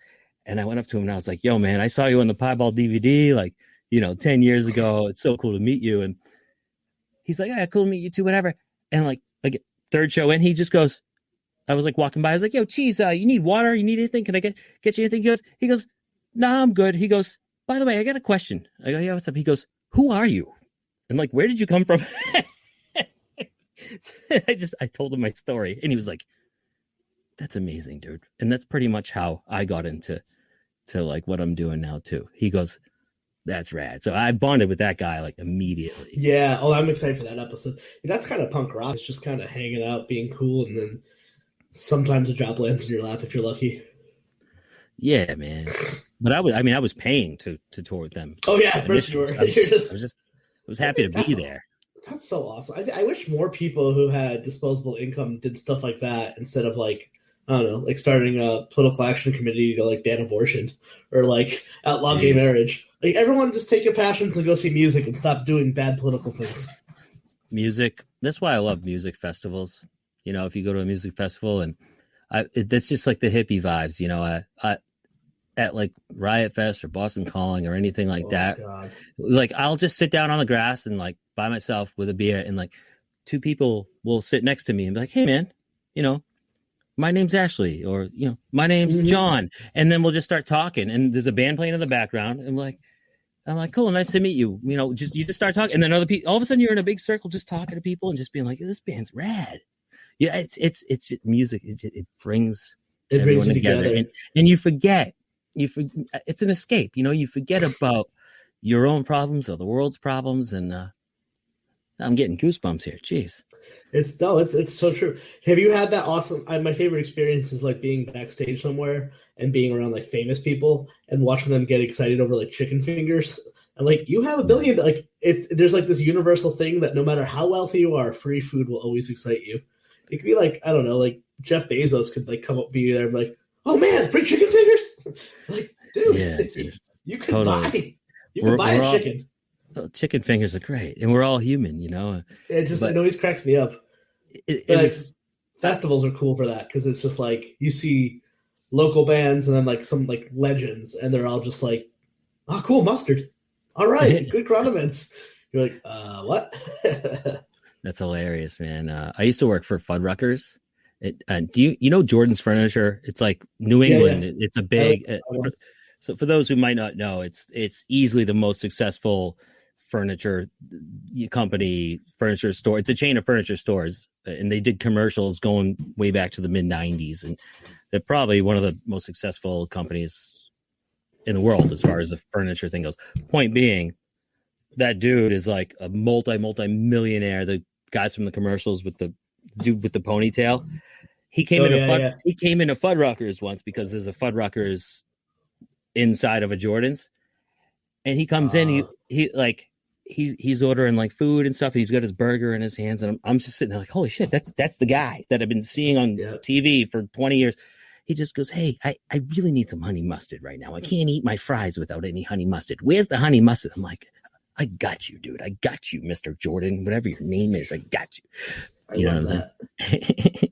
And I went up to him and I was like, yo, man, I saw you on the Pibeald DVD, 10 years ago. It's so cool to meet you. And he's like, yeah, cool to meet you too, whatever. And like third show in, he just goes, I was like walking by. I was like, yo, Cheese, you need water? You need anything? Can I get you anything? He goes, nah, I'm good. He goes, by the way, I got a question. I go, yeah, what's up? He goes, who are you? And like, where did you come from? I told him my story and he was like, that's amazing, dude. And that's pretty much how I got into like what I'm doing now too. He goes, that's rad. So I bonded with that guy like immediately. Yeah. Oh, I'm excited for that episode. That's kind of punk rock. It's just kind of hanging out, being cool, and then sometimes a job lands in your lap if you're lucky. Yeah, man. But I was paying to tour with them. Oh yeah, first you were. I was happy to be there. That's so awesome. I wish more people who had disposable income did stuff like that instead of like, I don't know, like starting a political action committee to like ban abortion or like outlaw gay marriage. Like everyone just take your passions and go see music and stop doing bad political things. Music. That's why I love music festivals. If you go to a music festival and that's just like the hippie vibes, at like Riot Fest or Boston Calling or anything like that. God. Like I'll just sit down on the grass and like by myself with a beer and like 2 people will sit next to me and be like, hey man, my name's Ashley, or my name's John, and then we'll just start talking, and there's a band playing in the background, and I'm like, cool, nice to meet you. You just start talking, and then other people, all of a sudden, you're in a big circle, just talking to people, and just being like, this band's rad. Yeah, it's music. It brings everyone together, and you forget. It's an escape. You forget about your own problems or the world's problems, and I'm getting goosebumps here. Jeez. It's so true. Have you had that awesome? My favorite experience is like being backstage somewhere and being around like famous people and watching them get excited over like chicken fingers. And like, you have $1 billion. Like, there's like this universal thing that no matter how wealthy you are, free food will always excite you. It could be like, I don't know, like Jeff Bezos could like come up be there and be like, oh man, free chicken fingers. Like, dude, you can buy a chicken. Chicken fingers are great, and we're all human, It always cracks me up. Festivals are cool for that, because it's just like you see local bands and then like some like legends, and they're all just like, oh, cool, mustard. All right, good condiments. You're like, what? That's hilarious, man. I used to work for Fuddruckers. Do you know Jordan's Furniture? It's like New England. Yeah. It's a big. So for those who might not know, it's easily the most successful furniture store. It's a chain of furniture stores, and they did commercials going way back to the mid 90s, and they're probably one of the most successful companies in the world as far as the furniture thing goes. Point being, that dude is like a multi-millionaire. The guys from the commercials with the dude with the ponytail. He came He came into Fuddruckers once because there's a Fuddruckers inside of a Jordan's, and he comes in. He's ordering like food and stuff. And he's got his burger in his hands, and I'm just sitting there like, holy shit, that's the guy that I've been seeing on TV for 20 years. He just goes, hey, I really need some honey mustard right now. I can't eat my fries without any honey mustard. Where's the honey mustard? I'm like, I got you, dude. I got you, Mr. Jordan, whatever your name is. I got you. I love that.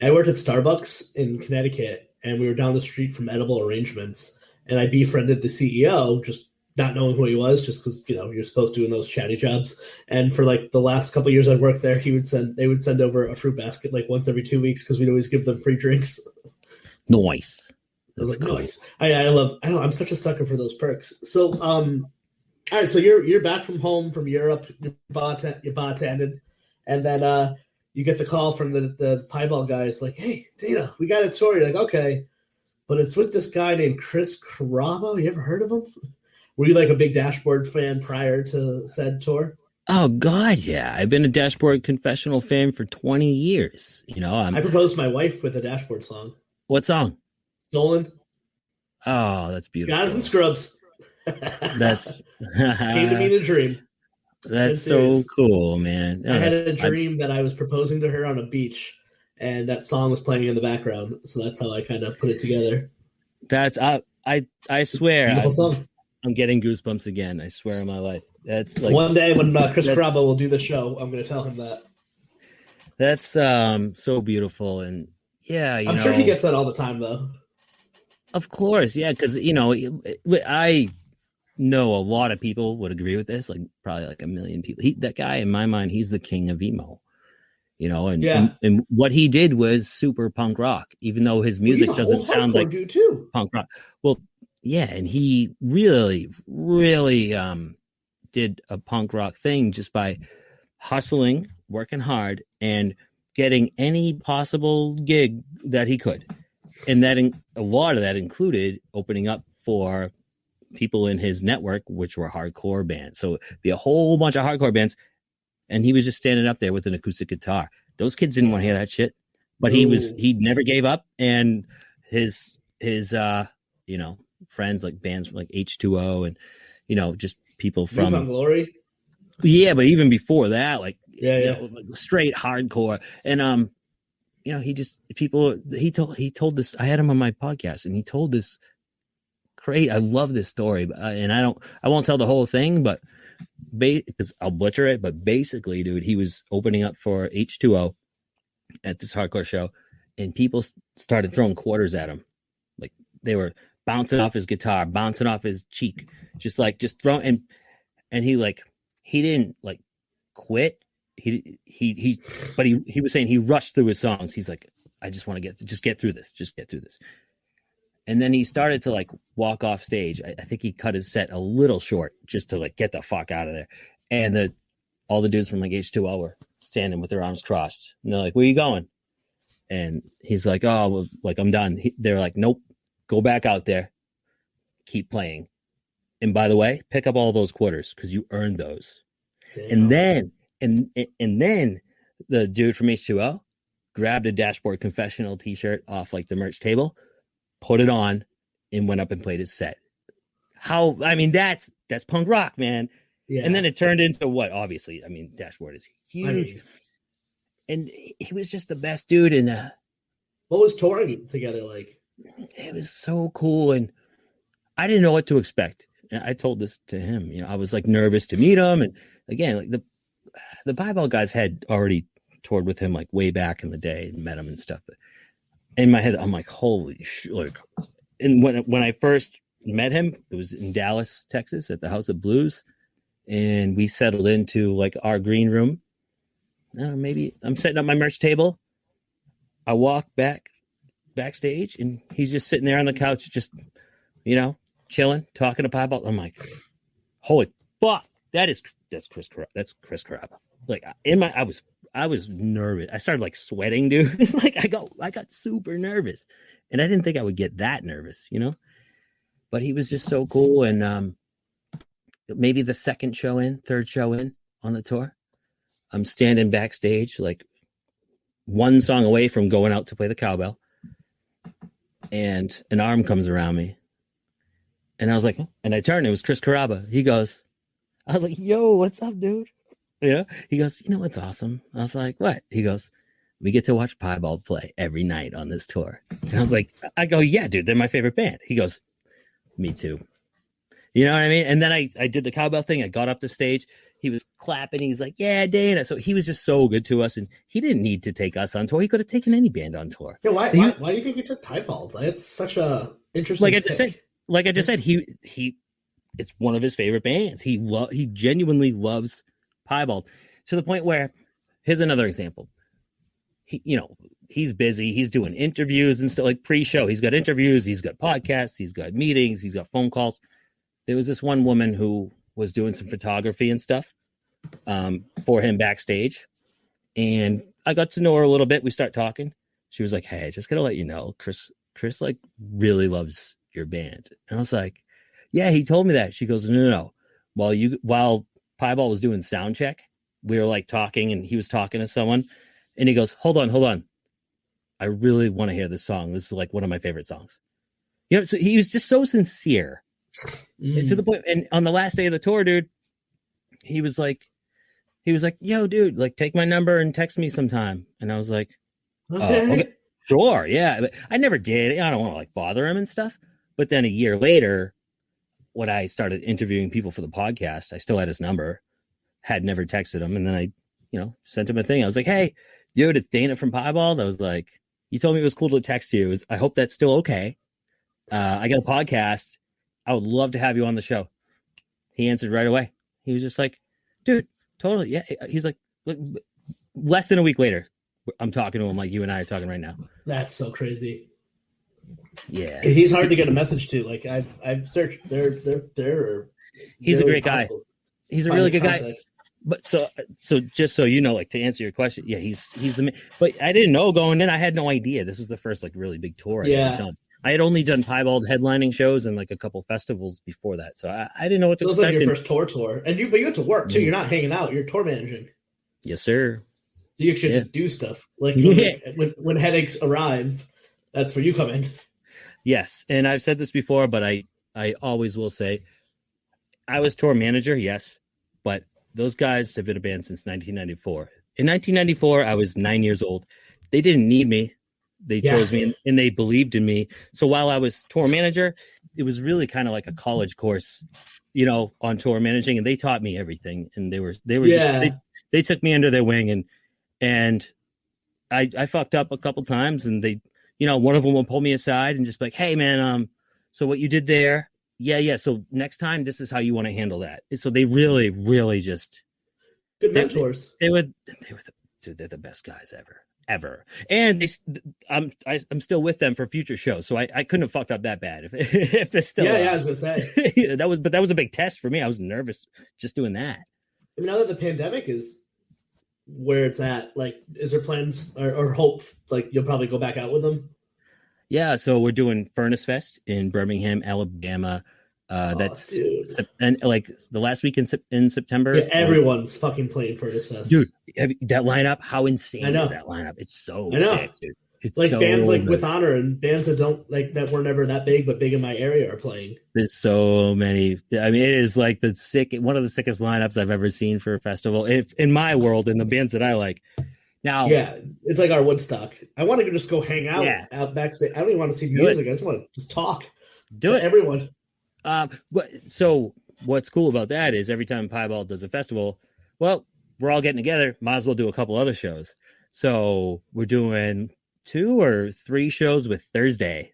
I worked at Starbucks in Connecticut, and we were down the street from Edible Arrangements, and I befriended the CEO, just not knowing who he was, just because you're supposed to in those chatty jobs. And for like the last couple of years I worked there, they would send over a fruit basket like once every 2 weeks, because we'd always give them free drinks. Nice. That's cool. Nice. I'm such a sucker for those perks. So all right, so you're back from home from Europe, you're bartended, and then you get the call from the Pibeald guys like, hey, Dana, we got a tour. You're like, okay, but it's with this guy named Chris Carrabba. You ever heard of him? Were you like a big Dashboard fan prior to said tour? Oh God, yeah. I've been a Dashboard Confessional fan for 20 years. I proposed to my wife with a Dashboard song. What song? Stolen. Oh, that's beautiful. Got it from Scrubs. That's came to me in a dream. That's so cool, man. I had a dream that I was proposing to her on a beach, and that song was playing in the background. So that's how I kind of put it together. That's I swear. Beautiful song. I'm getting goosebumps again. I swear on my life. That's like one day when Chris Carrabba will do the show, I'm going to tell him that. That's so beautiful, and yeah, I'm sure he gets that all the time, though. Of course, yeah, because I know a lot of people would agree with this. Like probably like 1 million people. That guy, in my mind, he's the king of emo. And what he did was super punk rock, even though his music doesn't sound like dude too. Punk rock. Well, yeah, and he really, really did a punk rock thing just by hustling, working hard, and getting any possible gig that he could. And that a lot of that included opening up for people in his network, which were hardcore bands. So be a whole bunch of hardcore bands, and he was just standing up there with an acoustic guitar. Those kids didn't want to hear that shit, but he never gave up. And his friends, like bands like H2O and just people from Youth on Glory. Yeah, but even before that, like like straight hardcore. And he told this. I had him on my podcast, and he told this great. I love this story, and I won't tell the whole thing, but because I'll butcher it. But basically, dude, he was opening up for H2O at this hardcore show, and people started throwing quarters at him, like they were bouncing off his guitar, bouncing off his cheek, just throwing. And he didn't quit. He was saying he rushed through his songs. He's like, I just want to get through this. Just get through this. And then he started to like walk off stage. I think he cut his set a little short just to like get the fuck out of there. And all the dudes from like H2O were standing with their arms crossed. And they're like, where you going? And he's like, oh, well, like I'm done. They're like, nope, go back out there. Keep playing. And by the way, pick up all those quarters because you earned those. Damn. And then the dude from H2O grabbed a Dashboard Confessional t-shirt off like the merch table, put it on, and went up and played his set. That's punk rock, man. Yeah. And then it turned into what? Obviously, Dashboard is huge. And he was just the best dude. And what was touring together like? It was so cool. And I didn't know what to expect. And I told this to him. I was like nervous to meet him. And again, like the Pibeald guys had already toured with him like way back in the day and met him and stuff. But in my head, I'm like, holy shit. Like, and when I first met him, it was in Dallas, Texas at the House of Blues. And we settled into like our green room. Maybe I'm setting up my merch table. I walk backstage and he's just sitting there on the couch, just, chilling, talking to Pibeald. I'm like, holy fuck, that's Chris Carrabba. Like I was nervous. I started like sweating, dude. Like I got super nervous, and I didn't think I would get that nervous, but he was just so cool. And maybe the third show in on the tour, I'm standing backstage, like one song away from going out to play the cowbell, and an arm comes around me. And I was like, and I turned, it was Chris Carrabba. I was like, yo, what's up, dude? He goes, what's awesome? I was like, what? He goes, we get to watch Pibeald play every night on this tour. And I was like, yeah, dude, they're my favorite band. He goes, me too. You know what I mean? And then I did the cowbell thing. I got up the stage. He was clapping. He's like, yeah, Dana. So he was just so good to us. And he didn't need to take us on tour. He could have taken any band on tour. Yeah, why do you think he took Pibeald? It's such a interesting Like I just said, he it's one of his favorite bands. He genuinely loves Pibeald to the point where, here's another example. He's busy. He's doing interviews and stuff, like pre-show. He's got interviews. He's got podcasts. He's got meetings. He's got phone calls. There was this one woman who was doing some photography and stuff for him backstage. And I got to know her a little bit. We start talking. She was like, hey, just got to let you know, Chris like really loves your band. And I was like, yeah, he told me that. She goes, no. While Pibeald was doing sound check, we were like talking and he was talking to someone and he goes, hold on. I really want to hear this song. This is like one of my favorite songs. So he was just so sincere to the point. And on the last day of the tour, dude, he was like, yo, dude, like take my number and text me sometime. And I was like, okay. Sure. Yeah. But I never did. I don't want to like bother him and stuff. But then a year later, when I started interviewing people for the podcast, I still had his number, had never texted him. And then I, sent him a thing. I was like, hey, dude, it's Dana from Pibeald. I was like, you told me it was cool to text you. I hope that's still okay. I got a podcast. I would love to have you on the show. He answered right away. He was just like, dude, totally. Yeah. He's like, less than a week later, I'm talking to him like you and I are talking right now. That's so crazy. Yeah, he's hard to get a message to. Like I've searched. He's a great guy. He's a really good guy. But so just so you know, like to answer your question, yeah, he's the man. But I didn't know going in. I had no idea this was the first like really big tour I had done. I had only done Pibeald headlining shows and like a couple festivals before that, so I didn't know what to expect. It was like your first tour, and you have to work too. You're not hanging out. You're tour managing. Yes, sir. So you actually have to do stuff. Like when headaches arrive, that's where you come in. Yes, and I've said this before, but I always will say, I was tour manager, yes, but those guys have been a band since 1994. In 1994, I was 9 years old. They didn't need me. They chose me, and they believed in me. So while I was tour manager, it was really kind of like a college course, on tour managing, and they taught me everything. And they were just they took me under their wing, and I fucked up a couple times, and they. One of them will pull me aside and just be like, hey, man, so what you did there? Yeah. So next time, this is how you want to handle that. And so they really, really just good mentors. They're the best guys ever. ever. And I'm still with them for future shows, so I couldn't have fucked up that bad if it's still. Yeah, I was gonna say that was a big test for me. I was nervous just doing that. I mean, now that the pandemic is where it's at, like, is there plans or hope like you'll probably go back out with them? Yeah, so we're doing Furnace Fest in Birmingham, Alabama. That's dude. And like the last week in September. Yeah, everyone's fucking playing Furnace Fest, dude. That lineup, how insane is that lineup? It's so sick, dude. It's like so bands like good. With Honor and bands that don't like that were never that big but big in my area are playing. There's so many. I mean, it is like one of the sickest lineups I've ever seen for a festival in my world, and the bands that I like. Now, yeah, it's like our Woodstock. I want to just go hang out backstage. I don't even want to see music. I just want to just talk. Do it, everyone. So what's cool about that is every time Pibeald does a festival, well, we're all getting together. Might as well do a couple other shows. So we're doing 2 or 3 shows with Thursday,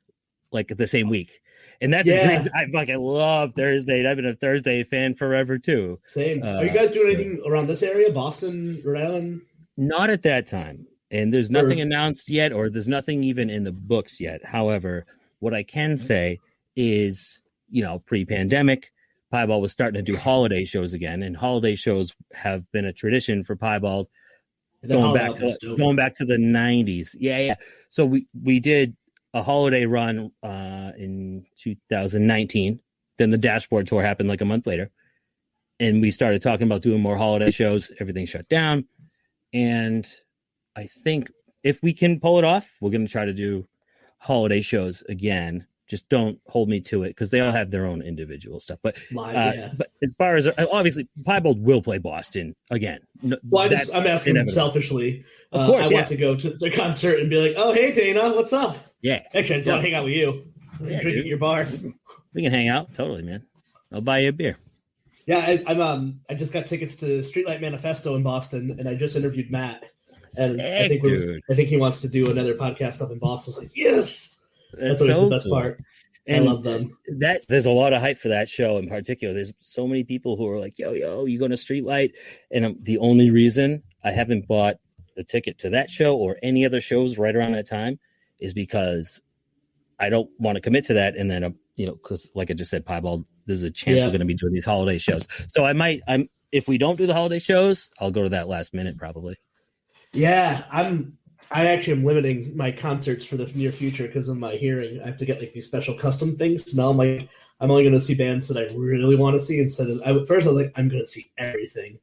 like the same week. And that's a dream. I fucking love Thursday. I've been a Thursday fan forever too. Same. Are you guys doing anything around this area? Boston, Rhode Island? Not at that time. And there's nothing announced yet, or there's nothing even in the books yet. However, what I can say is, pre-pandemic, Pibeald was starting to do holiday shows again, and holiday shows have been a tradition for Pibeald going back to the 90s. Yeah. So we did a holiday run in 2019. Then the Dashboard tour happened like a month later, and we started talking about doing more holiday shows. Everything shut down, and I think if we can pull it off, we're going to try to do holiday shows again. Just don't hold me to it because they all have their own individual stuff. But but as far as obviously, Pibeald will play Boston again. Well, I'm asking selfishly. Of course, I want to go to the concert and be like, "Oh, hey, Dana, what's up?" Yeah, actually, I just want to hang out with you, drink at your bar. We can hang out, totally, man. I'll buy you a beer. Yeah, I just got tickets to Streetlight Manifesto in Boston, and I just interviewed Matt. And Sick, I think he wants to do another podcast up in Boston. I was like, yes. That's always the best part. And I love them. There's a lot of hype for that show in particular. There's so many people who are like, yo, you going to Streetlight? And the only reason I haven't bought a ticket to that show or any other shows right around that time is because I don't want to commit to that. And then, because like I just said, Pibeald, there's a chance we're going to be doing these holiday shows. So if we don't do the holiday shows, I'll go to that last minute probably. Yeah, I actually am limiting my concerts for the near future because of my hearing. I have to get like these special custom things. Now I'm only going to see bands that I really want to see instead of. At first I was like, I'm going to see everything,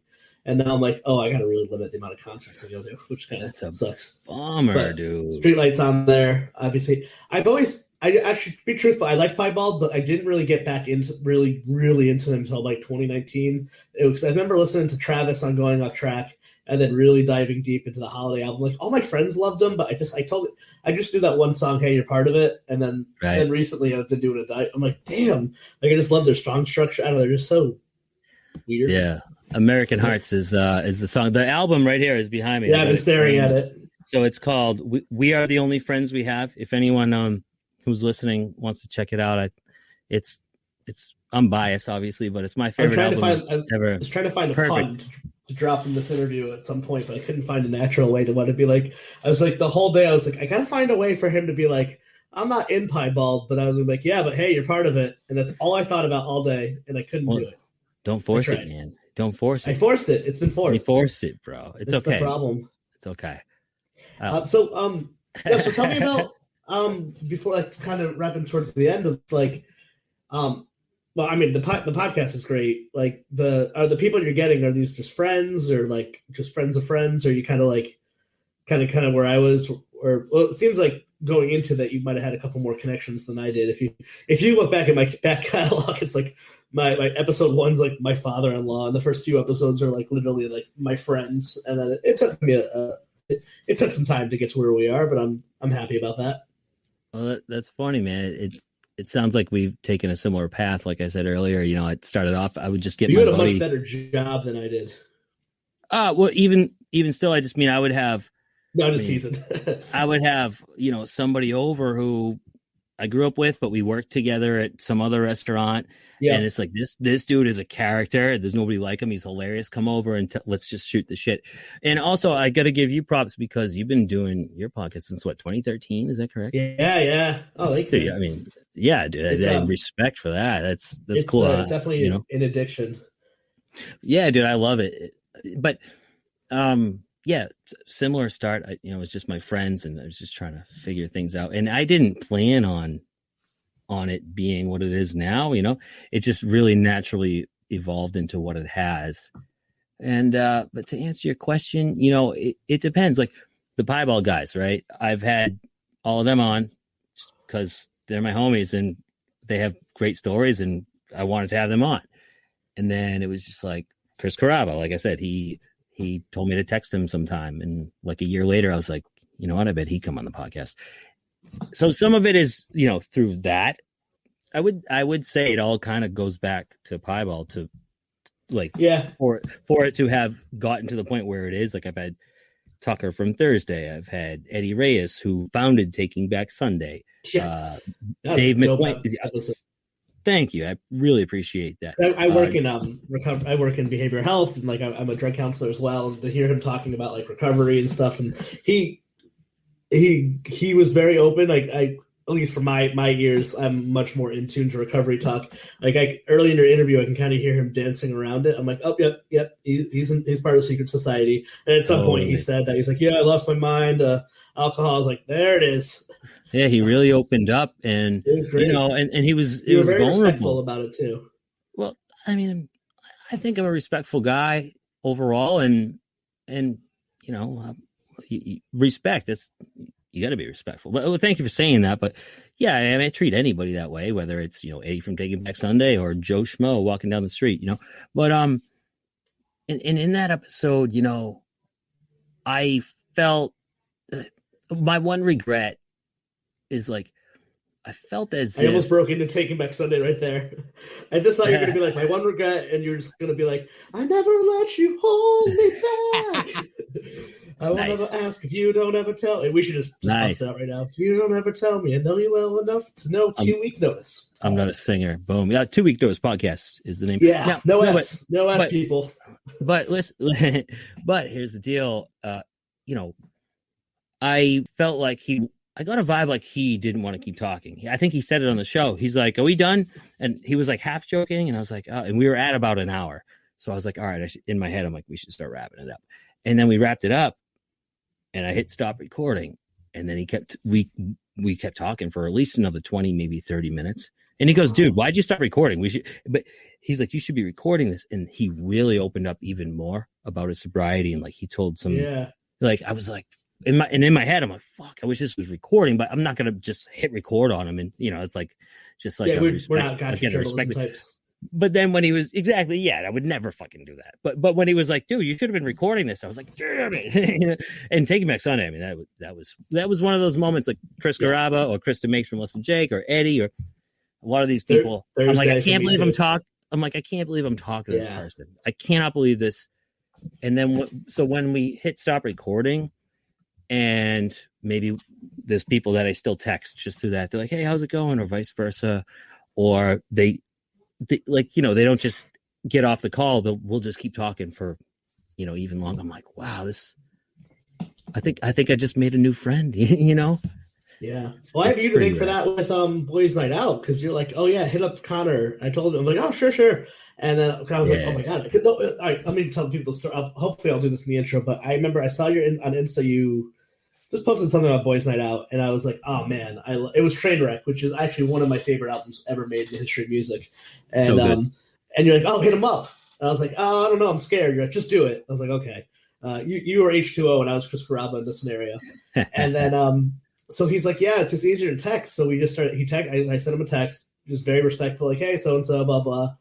and now I'm like, oh, I got to really limit the amount of concerts I go to, which kind of sucks. Bummer, dude. Streetlight's on there, obviously. I actually, to be truthful, I liked Pibeald, but I didn't really get back into really into them until like 2019. I remember listening to Travis on Going Off Track. And then really diving deep into the holiday album. Like all my friends loved them, but I just do that one song, "Hey, You're Part of It," and then recently I've been doing a dive. I'm like, damn, like I just love their strong structure. I don't know, they're just so weird. Yeah, American Hearts is the song. The album right here is behind me. Yeah, I've been staring at it. So it's called "We Are the Only Friends We Have." If anyone who's listening wants to check it out, it's I'm biased obviously, but it's my favorite album ever. I was trying to find a pun to drop in this interview at some point, but I couldn't find a natural way to want to be like. I was like the whole day. I was like, I gotta find a way for him to be like, I'm not in Pibeald, but I was like, yeah, but hey, you're part of it, and that's all I thought about all day, and I couldn't do it. Don't force it, man. Don't force it. I forced it. It's been forced. You forced it, bro. It's okay. The problem. It's okay. So tell me about before like kind of wrapping towards the end of like well, I mean, the podcast is great. Like, are the people you're getting, are these just friends or like just friends of friends? Or are you kind of where I was? Or well, it seems like going into that you might have had a couple more connections than I did. If you look back at my back catalog, it's like my episode 1's like my father-in-law, and the first few episodes are like literally like my friends. And then it took me it took some time to get to where we are, but I'm happy about that. Well, that's funny, man. It sounds like we've taken a similar path. Like I said earlier, I started off, I would just get you my had buddy. A much better job than I did. Well, even still, I just mean I would have. No, I'm just teasing. I would have, somebody over who I grew up with, but we worked together at some other restaurant. Yeah. And it's like this dude is a character. There's nobody like him. He's hilarious. Come over and let's just shoot the shit. And also, I got to give you props because you've been doing your podcast since what, 2013? Is that correct? Yeah. Oh, thank you. Dude, I mean, yeah, dude. I respect for that. That's cool. It's definitely an addiction. Yeah, dude, I love it. But yeah, similar start. It was just my friends, and I was just trying to figure things out. And I didn't plan on it being what it is now. It just really naturally evolved into what it has. And but to answer your question, it depends. Like the Pibeald guys, right? I've had all of them on because they're my homies and they have great stories, and I wanted to have them on. And then it was just like Chris Carrabba, like I said, he told me to text him sometime, and like a year later, I was like, you know what? I bet he'd come on the podcast. So some of it is, through that. I would say it all kind of goes back to Pibeald to like, for it to have gotten to the point where it is. Like I've had Tucker from Thursday. I've had Eddie Reyes, who founded Taking Back Sunday. Yeah. Dave McQuain. Thank you. I really appreciate that. I work in I work in behavioral health, and like I'm a drug counselor as well. And to hear him talking about like recovery and stuff, and he was very open. Like at least for my ears, I'm much more in tune to recovery talk. Like early in your interview, I can kind of hear him dancing around it. I'm like, oh, yep. He's part of the secret society. And at some point, he said that he's like, yeah, I lost my mind. Alcohol. I was like, there it is. Yeah, he really opened up, and and he was very vulnerable respectful about it too. Well, I mean, I think I'm a respectful guy overall, and respect. You got to be respectful. But thank you for saying that. But yeah, I mean, I treat anybody that way, whether it's Eddie from Taking Back Sunday or Joe Schmo walking down the street. But in that episode, I felt my one regret is like I felt as I almost broke into Taking Back Sunday right there. I just thought you were going to be like, my one regret, and you're just going to be like, I never let you hold me back. I will never ask if you don't ever tell me. We should just bust it out right now. If you don't ever tell me, I know you well enough to know 2 weeks notice. I'm not a singer. Boom. Yeah, 2 Week Notice Podcast is the name. Yeah, no S, people. But listen, but here's the deal. I felt like I got a vibe like he didn't want to keep talking. I think he said it on the show. He's like, are we done? And he was like half joking. And I was like, oh, and we were at about an hour. So I was like, all right, in my head, I'm like, we should start wrapping it up. And then we wrapped it up and I hit stop recording. And then we kept talking for at least another 20, maybe 30 minutes. And he goes, dude, why'd you stop recording? But he's like, you should be recording this. And he really opened up even more about his sobriety. And like, he told some, like, I was like, in my head, I'm like, fuck, I wish this was recording, but I'm not going to just hit record on him. And, it's like, just like, we're not journalism types. But then when he was I would never fucking do that. But when he was like, dude, you should have been recording this. I was like, damn it. And Taking Back Sunday, I mean, that was one of those moments like Chris Carrabba or Krista Makes from Less Than Jake or Eddie or a lot of these people. I'm like, I can't believe I'm talking to this person. I cannot believe this. And then, so when we hit stop recording, and maybe there's people that I still text just through that. They're like, hey, how's it going? Or vice versa. Or they like, they don't just get off the call. We'll just keep talking for, even longer. I'm like, wow, I think I just made a new friend, Yeah. Well, I have you to thank for that with Boys Night Out. Cause you're like, oh yeah, hit up Connor. I told him, I'm like, oh, sure. And then I was like, oh my God. All right, let me tell people the story. Hopefully I'll do this in the intro, but I remember I saw you on Insta, you just posted something about Boys Night Out, and I was like, oh man, it was Trainwreck, which is actually one of my favorite albums ever made in the history of music. And so good. And you're like, oh, hit him up. And I was like, oh, I don't know, I'm scared. You're like, just do it. I was like, okay. You were H2O, and I was Chris Carrabba in this scenario. And then so he's like, yeah, it's just easier to text. So we just started. I sent him a text, just very respectful, like, hey, so and so, blah blah.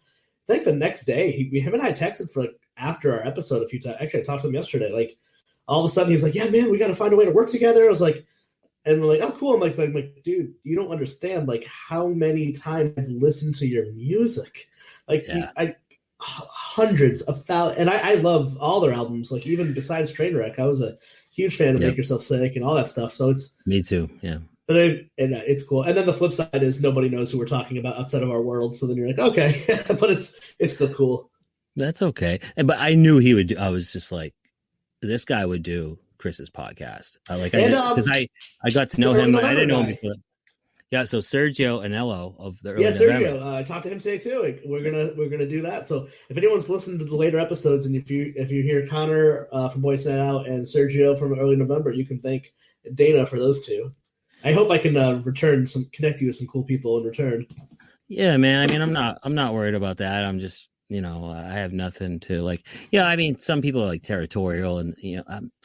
I think the next day, him and I texted for like after our episode a few times. Actually, I talked to him yesterday. Like, all of a sudden, he's like, yeah, man, we got to find a way to work together. I was like, and they're like, oh, cool. I'm like, dude, you don't understand like how many times I've listened to your music. Like, hundreds of thousands. And I love all their albums. Like, even besides Trainwreck, I was a huge fan of Make Yourself Sick and all that stuff. So it's me too. Yeah. It's cool. And then the flip side is nobody knows who we're talking about outside of our world. So then you're like, okay, but it's still cool. That's okay. But I knew he would. I was just like, this guy would do Chris's podcast. Because I got to know him. I didn't know him before. Yeah, so Sergio Anello of the early Sergio. I talked to him today too. We're gonna do that. So if anyone's listened to the later episodes, and if you hear Connor from Boys Night Out and Sergio from early November, you can thank Dana for those two. I hope I can connect you with some cool people in return. Yeah, man. I mean, I'm not worried about that. I'm just, I have nothing to like. Yeah, I mean, some people are like territorial, and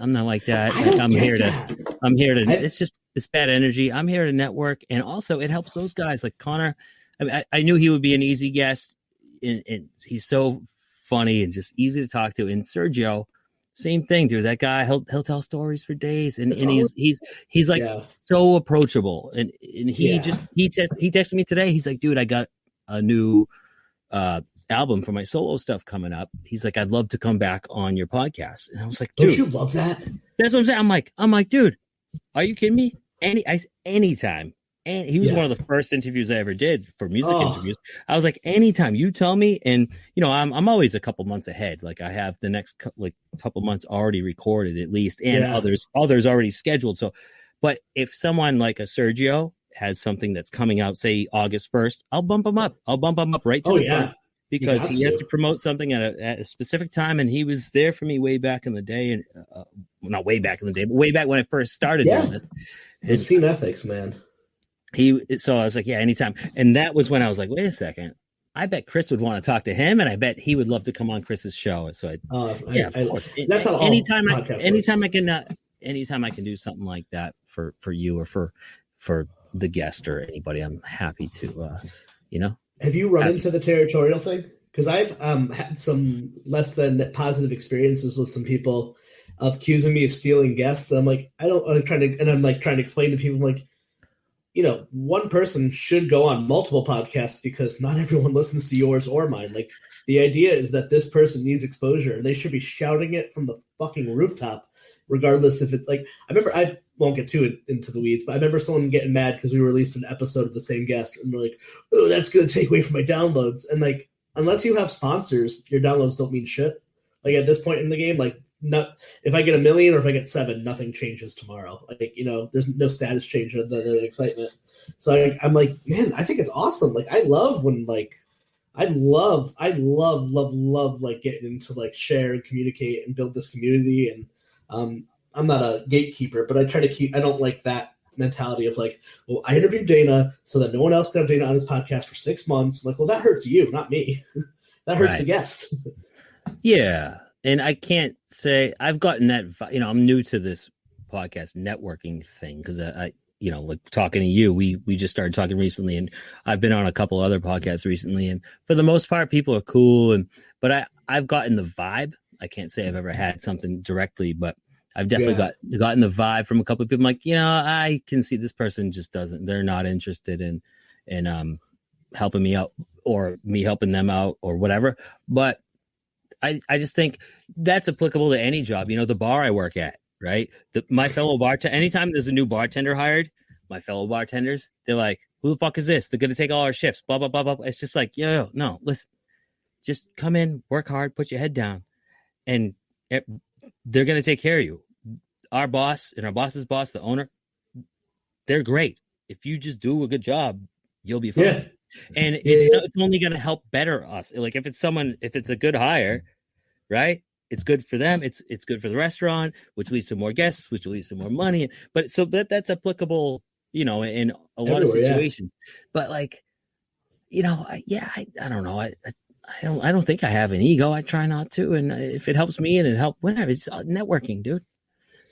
I'm not like that. I'm here to. It's bad energy. I'm here to network, and also it helps those guys like Connor. I mean, I knew he would be an easy guest, and he's so funny and just easy to talk to. And Sergio, same thing, dude. That guy, he'll tell stories for days, and he's like so approachable, and he texted me today. He's like, dude, I got a new album for my solo stuff coming up. He's like, I'd love to come back on your podcast, and I was like, dude, don't you love that? That's what I'm saying. I'm like, dude, are you kidding me? Anytime. And he was one of the first interviews I ever did for music interviews. I was like, anytime you tell me, and I'm always a couple months ahead. Like I have the next couple months already recorded at least, and others already scheduled. So, but if someone like a Sergio has something that's coming out, say August 1st, I'll bump him up. Right to the front because he has to promote something at a specific time, and he was there for me way back in the day, and not way back in the day, but way back when I first started doing this. His scene ethics, man. So I was like, yeah, anytime. And that was when I was like, wait a second. I bet Chris would want to talk to him, and I bet he would love to come on Chris's show. So of course. That's how anytime I can do something like that for you or for the guest or anybody, I'm happy to, Have you run into the territorial thing? Because I've had some less than positive experiences with some people accusing me of stealing guests. And I'm like, I'm trying to explain to people, like, one person should go on multiple podcasts because not everyone listens to yours or mine. Like, the idea is that this person needs exposure, and they should be shouting it from the fucking rooftop, regardless if it's like, I won't get too into the weeds, but I remember someone getting mad because we released an episode of the same guest, and they're like, oh, that's going to take away from my downloads. And like, unless you have sponsors, your downloads don't mean shit. Like at this point in the game, like, not if I get 1 million or if I get 7, nothing changes tomorrow. Like, there's no status change other than excitement. So I'm like, man, I think it's awesome. Like, I love when I love like getting into like share and communicate and build this community. And I'm not a gatekeeper, but I try to I don't like that mentality of like, well, I interviewed Dana so that no one else could have Dana on his podcast for 6 months. I'm like, well, that hurts you, not me. That hurts the guest. Yeah. And I can't say I've gotten that, I'm new to this podcast networking thing because I like talking to you, we just started talking recently, and I've been on a couple other podcasts recently, and for the most part, people are cool. But I've gotten the vibe. I can't say I've ever had something directly, but I've definitely gotten the vibe from a couple of people. I'm like, I can see this person just they're not interested in helping me out or me helping them out or whatever. But I just think that's applicable to any job. The bar I work at, right? My fellow bartender, anytime there's a new bartender hired, my fellow bartenders, they're like, who the fuck is this? They're going to take all our shifts, blah, blah, blah, blah. It's just like, no, listen, just come in, work hard, put your head down, and they're going to take care of you. Our boss and our boss's boss, the owner, they're great. If you just do a good job, you'll be fine. Yeah. And it's only going to help better us. Like if it's a good hire, right? It's good for them. It's good for the restaurant, which leads to more guests, which leads to more money. But so that's applicable, in a lot of situations. Yeah. But like, I don't know. I don't think I have an ego. I try not to. And if it helps me and it helps, whatever, it's networking, dude.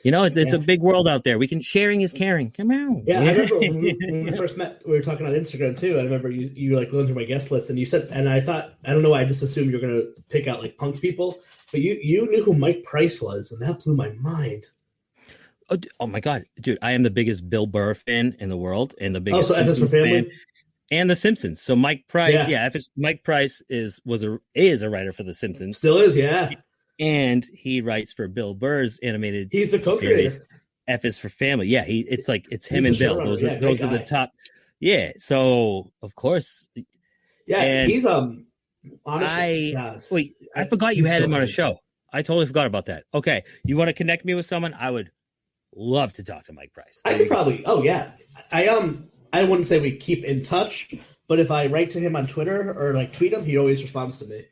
It's a big world out there. Sharing is caring. Come on. Yeah, I remember when we first met, we were talking on Instagram too. I remember you like going through my guest list, and you said, and I thought, I don't know, I just assumed you were going to pick out like punk people, but you knew who Mike Price was, and that blew my mind. Oh my God, dude! I am the biggest Bill Burr fan in the world, and the biggest Simpsons fan, and the Simpsons. So Mike Price, Mike Price is a writer for the Simpsons, still is, yeah. And he writes for Bill Burr's animated. He's the co-creator. series. F is for family. Yeah, it's like it's him He's and the Bill. showrunner. Yeah, Those great are the guy. top. Yeah, so of course. Yeah, And he's honestly, yeah, I forgot you he's had so him on a good. show. I totally forgot about that. Okay, you want to connect me with someone? I would love to talk to Mike Price. I could probably. Oh yeah, I wouldn't say we keep in touch, but if I write to him on Twitter or like tweet him, he always responds to me.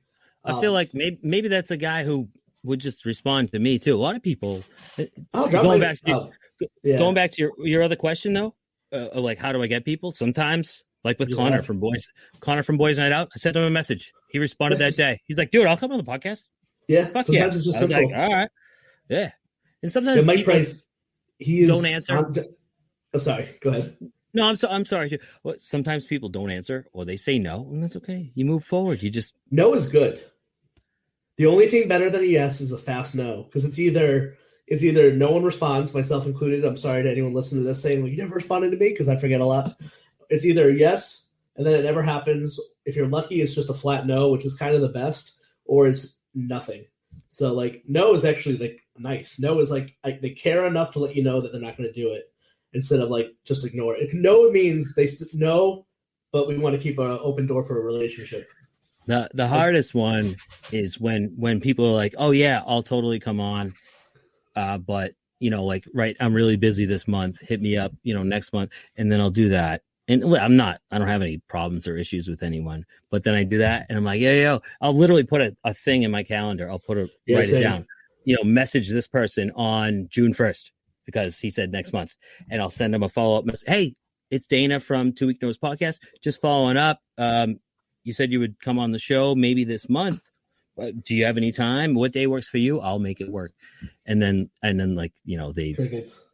I feel like maybe that's a guy who would just respond to me too. A lot of people. Going back to your other question though, like how do I get people? Sometimes, like with Connor from Boys Night Out, I sent him a message. He responded that day. He's like, "Dude, I'll come on the podcast." Yeah, Fuck sometimes it's just I was simple. like, all right, yeah. And sometimes Mike Price, he don't answer. I'm sorry. Go ahead. No, I'm sorry. Well, sometimes people don't answer or they say no, and that's okay. You move forward. You just no is good. The only thing better than a yes is a fast no, because it's either no one responds, myself included. I'm sorry to anyone listening to this saying, well, you never responded to me, because I forget a lot. It's either yes, and then it never happens. If you're lucky, it's just a flat no, which is kind of the best, or it's nothing. So like no is actually like nice. No is like they care enough to let you know that they're not going to do it, instead of like just ignore it. No means they no, but we want to keep an open door for a relationship. The hardest one is when people are like, oh yeah, I'll totally come on, but like, right, I'm really busy this month, hit me up next month, and then I'll do that. And I don't have any problems or issues with anyone, but then I do that and I'm like, yo, I'll literally put a thing in my calendar. I'll write it down, message this person on June 1st because he said next month, and I'll send him a follow-up message. Hey, it's Dana from 2 Week Nose Podcast. Just following up. You said you would come on the show maybe this month. Do you have any time? What day works for you? I'll make it work. And then like, they crickets.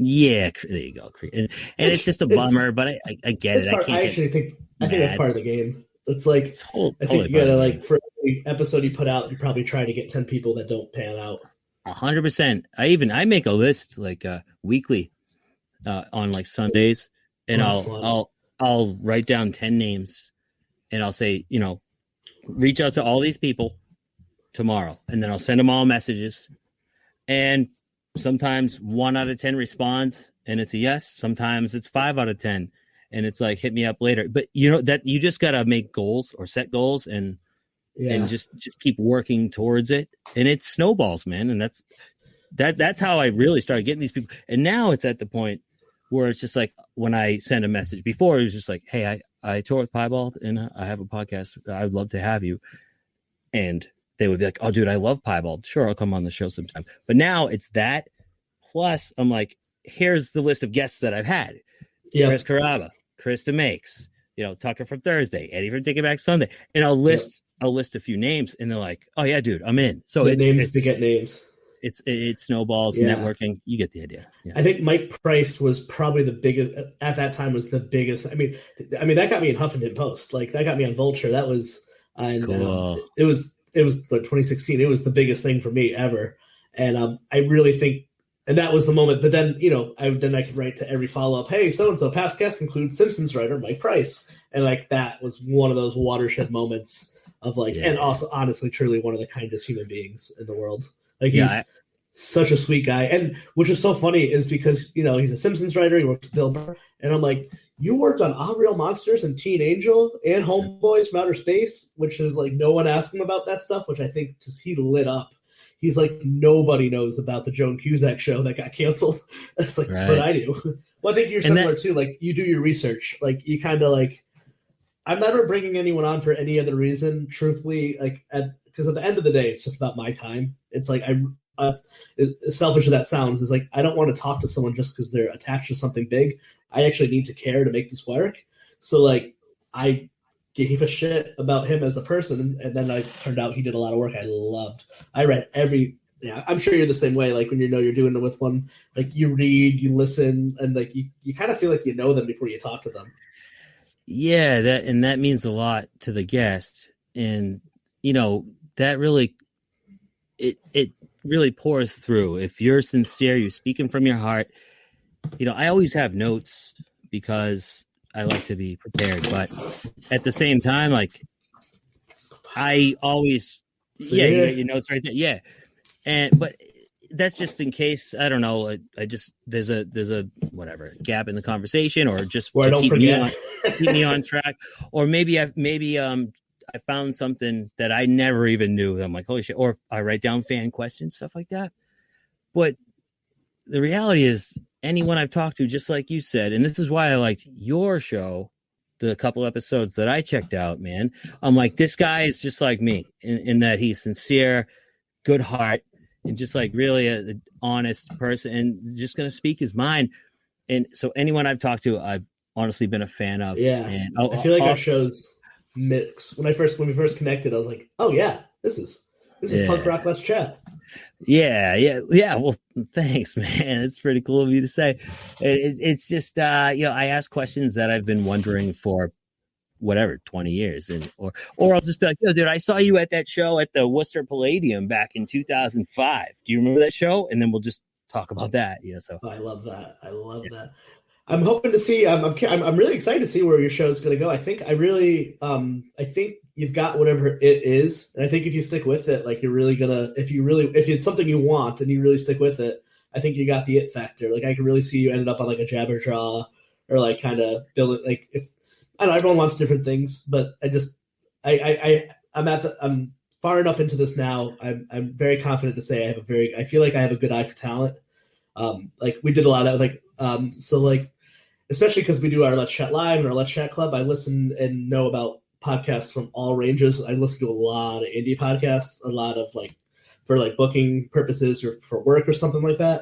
Yeah, there you go. And it's just a bummer, but I get it. I think that's part of the game. It's like, I think you gotta like, for every episode you put out, you probably try to get 10 people that don't pan out. 100%. I make a list like weekly on like Sundays, and I'll write down 10 names, and I'll say, reach out to all these people tomorrow, and then I'll send them all messages, and sometimes 1 out of 10 responds and it's a yes. Sometimes it's 5 out of 10 and it's like, hit me up later. But that you just got to make goals or set goals and just keep working towards it. And it snowballs, man. And that's how I really started getting these people. And now it's at the point where it's just like, when I send a message, before it was just like, hey, I tour with Pibeald and I have a podcast. I'd love to have you. And they would be like, oh, dude, I love Pibeald. Sure, I'll come on the show sometime. But now it's that. Plus, I'm like, here's the list of guests that I've had. Yep. Chris Caraba, Krista Makes, Tucker from Thursday, Eddie from Take It Back Sunday. And I'll list a few names, and they're like, oh, yeah, dude, I'm in. So the names to get names. It snowballs, networking. You get the idea. Yeah. I think Mike Price was probably the biggest at that time. Was the biggest. I mean that got me in Huffington Post. Like that got me on Vulture. That was cool. It was 2016. It was the biggest thing for me ever. And I really think, and that was the moment. But then I could write to every follow up. Hey, so and so past guest includes Simpsons writer Mike Price, and like that was one of those watershed moments of like, and also honestly, truly one of the kindest human beings in the world. Like he's such a sweet guy. And which is so funny is because, he's a Simpsons writer. He works with Bill Burr. And I'm like, you worked on All Real Monsters and Teen Angel and Homeboys from Outer Space, which is like no one asked him about that stuff, which I think just he lit up. He's like, nobody knows about the Joan Cusack show that got canceled. It's like, but I do. Well, I think you're similar too. Like you do your research. Like you kind of like, I'm never bringing anyone on for any other reason, truthfully, like, because at the end of the day, it's just about my time. It's like, as selfish as that sounds, is like, I don't want to talk to someone just because they're attached to something big. I actually need to care to make this work. So like, I gave a shit about him as a person. And then I turned out he did a lot of work I loved. I read I'm sure you're the same way. Like when you're doing it with one, like you read, you listen, and like you kind of feel like you know them before you talk to them. Yeah, that means a lot to the guest. And, that really, it really pours through. If you're sincere, you're speaking from your heart. I always have notes because I like to be prepared, but at the same time, like I always, you got your notes right there. Yeah. But that's just in case, I don't know. I just, there's a whatever gap in the conversation, or just Where to I don't keep forget. keep me on track, or maybe I found something that I never even knew. I'm like, holy shit. Or I write down fan questions, stuff like that. But the reality is, anyone I've talked to, just like you said, and this is why I liked your show, the couple episodes that I checked out, man, I'm like, this guy is just like me in that he's sincere, good heart, and just like really an honest person, and just going to speak his mind. And so anyone I've talked to, I've honestly been a fan of. Yeah. And I feel like our shows mix. When we first connected, I was like, oh yeah, this is punk rock. Let's chat. Yeah. Well, thanks, man. It's pretty cool of you to say. It's just, I ask questions that I've been wondering for 20 years, or I'll just be like, dude, I saw you at that show at the Worcester Palladium back in 2005. Do you remember that show? And then we'll just talk about that. So I love that. That. I'm hoping to see. I'm really excited to see where your show is going to go. I think I think you've got whatever it is, and I think if you stick with it, like you're really gonna. If it's something you want and you really stick with it, I think you got the it factor. Like I can really see you ended up on like a Jabberjaw, or like kind of build it. Like if I don't know, everyone wants different things, but I'm far enough into this now. I'm very confident to say I feel like I have a good eye for talent. Like we did a lot of especially because we do our Let's Chat Live and our Let's Chat Club, I listen and know about podcasts from all ranges. I listen to a lot of indie podcasts, a lot of for booking purposes or for work or something like that.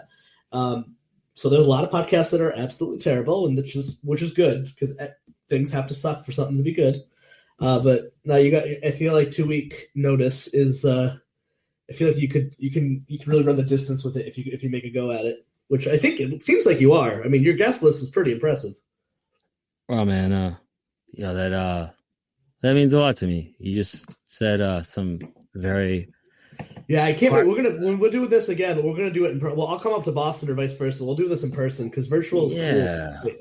So there's a lot of podcasts that are absolutely terrible, and which is good because things have to suck for something to be good. But now I feel like 2-week notice is. I feel like you can really run the distance with it if you make a go at it, which I think it seems like you are. I mean, your guest list is pretty impressive. Oh man, that means a lot to me. You just said some very. Yeah, I can't wait. When we're doing this again, we're gonna do it well, I'll come up to Boston or vice versa. We'll do this in person because virtual is cool.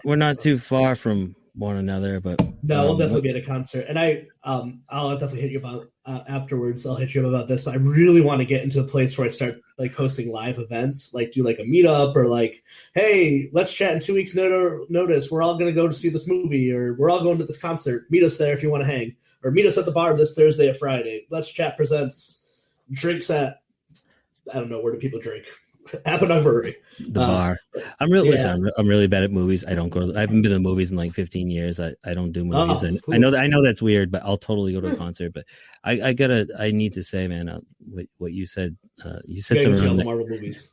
We're not too far from one another, but no, we'll definitely be at a concert, and I'll definitely hit you about afterwards. I'll hit you up about this, but I really want to get into a place where I start hosting live events, do a meetup, or hey, let's chat in 2 weeks notice. We're all gonna go to see this movie, or we're all going to this concert. Meet us there if you want to hang, or meet us at the bar this Thursday or Friday. Let's Chat presents drinks at I don't know, where do people drink? Appenine Brewery. The bar. I'm really bad at movies. I don't go. I haven't been to the movies in 15 years. I don't do movies. And I know that's weird, but I'll totally go to a concert. But I need to say, man, what you said. You said something around the Marvel movies.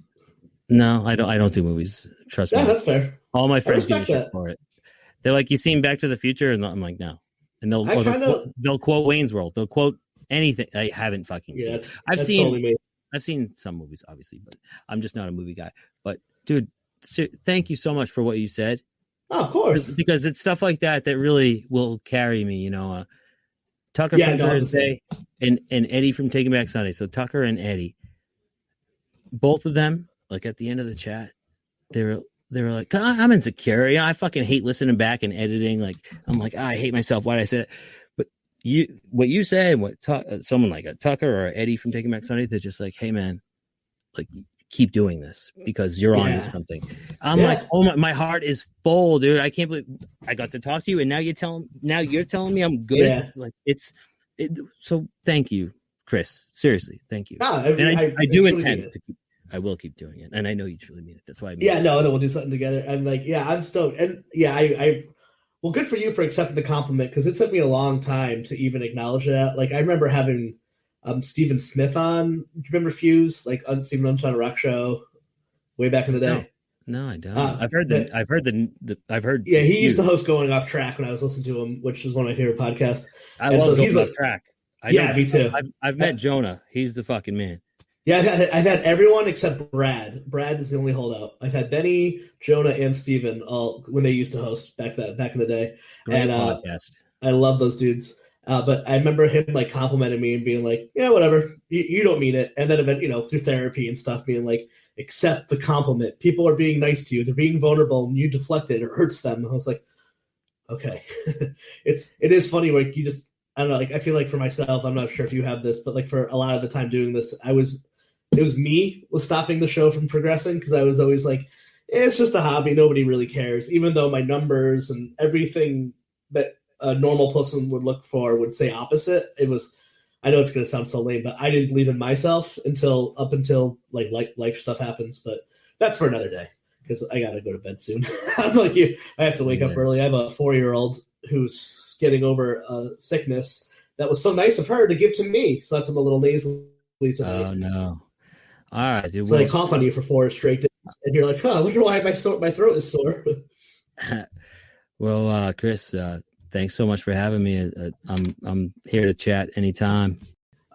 No, I don't do movies. Trust me. Yeah, that's fair. All my friends give me shit for it. They're like, you seen Back to the Future? And I'm like, no. And they'll quote Wayne's World. They'll quote anything. I haven't fucking seen. I've seen. Totally me. I've seen some movies, obviously, but I'm just not a movie guy. But dude, thank you so much for what you said. Oh, of course, because it's stuff like that really will carry me. Tucker from Thursday and Eddie from Taking Back Sunday. So Tucker and Eddie, both of them, at the end of the chat, they were like, I'm insecure. I fucking hate listening back and editing. I'm like, I hate myself. Why did I say that? What you said, someone like a Tucker or Eddie from Taking Back Sunday, they're just like, hey man, keep doing this because you're on to something. I'm like, oh my heart is full, dude. I can't believe I got to talk to you, and now you're telling me I'm good. Yeah. So thank you, Chris. Seriously, thank you. I do intend to keep. I will keep doing it, and I know you truly mean it. That's why. We'll do something together. And I'm stoked, and well, good for you for accepting the compliment because it took me a long time to even acknowledge that. I remember having Stephen Smith on. Do you remember Fuse? Stephen on a rock show way back in the day. No, I don't. I've heard. Yeah, he used to host Going Off Track when I was listening to him, which was one of my favorite podcasts. I love Going Off Track. Me too. I've met Jonah. He's the fucking man. Yeah, I've had everyone except Brad. Brad is the only holdout. I've had Benny, Jonah, and Steven all when they used to host back in the day. Great podcast. I love those dudes. But I remember him complimenting me and being like, "Yeah, whatever. You don't mean it." And then through therapy and stuff, being like, "Accept the compliment. People are being nice to you. They're being vulnerable, and you deflect it or hurts them." And I was like, "Okay." it is funny where you just I don't know. I feel like for myself, I'm not sure if you have this, but for a lot of the time doing this, I was me was stopping the show from progressing, because I was always like, it's just a hobby, nobody really cares, even though my numbers and everything that a normal person would look for would say opposite. It was, I know it's going to sound so lame, but I didn't believe in myself until like life stuff happens. But that's for another day, because I got to go to bed soon. I'm like you, I have to wake up early. I have a 4-year-old who's getting over a sickness that was so nice of her to give to me. So that's, I'm a little nasally tonight. Oh no! All right, dude. So I cough on you for 4 straight days, and you're like, I wonder why my throat is sore. Well, Chris, thanks so much for having me. I'm here to chat anytime.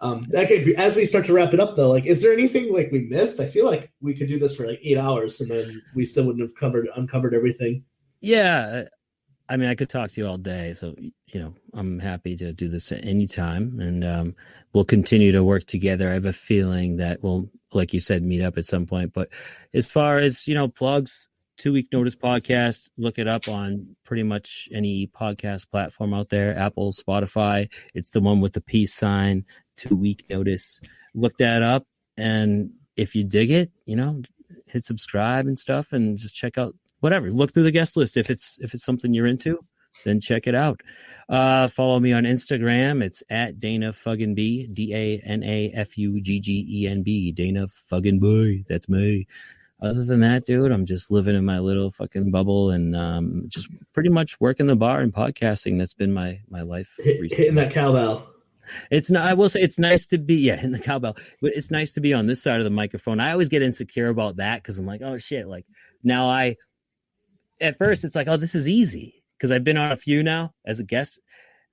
Okay, as we start to wrap it up, though, like, is there anything like we missed? I feel like we could do this for like 8 hours, and then we still wouldn't have uncovered everything. Yeah, I mean, I could talk to you all day, so I'm happy to do this at any time, and we'll continue to work together. I have a feeling that we'll, like you said, meet up at some point. But as far as plugs, 2 Week Notice podcast, look it up on pretty much any podcast platform out there, Apple, Spotify. It's the one with the peace sign, 2 Week Notice. Look that up, and if you dig it, hit subscribe and stuff, and just check out whatever. Look through the guest list. If it's something you're into, then check it out. Follow me on Instagram. It's at Dana Fuggin B, DANAFUGGENB, Dana Fuggin Boy. That's me. Other than that, dude, I'm just living in my little fucking bubble, and just pretty much working the bar and podcasting. That's been my life. Hitting that cowbell. It's not. I will say it's nice to be in the cowbell, but it's nice to be on this side of the microphone. I always get insecure about that, because I'm like, oh shit, like now at first it's like, oh, this is easy, because I've been on a few now as a guest.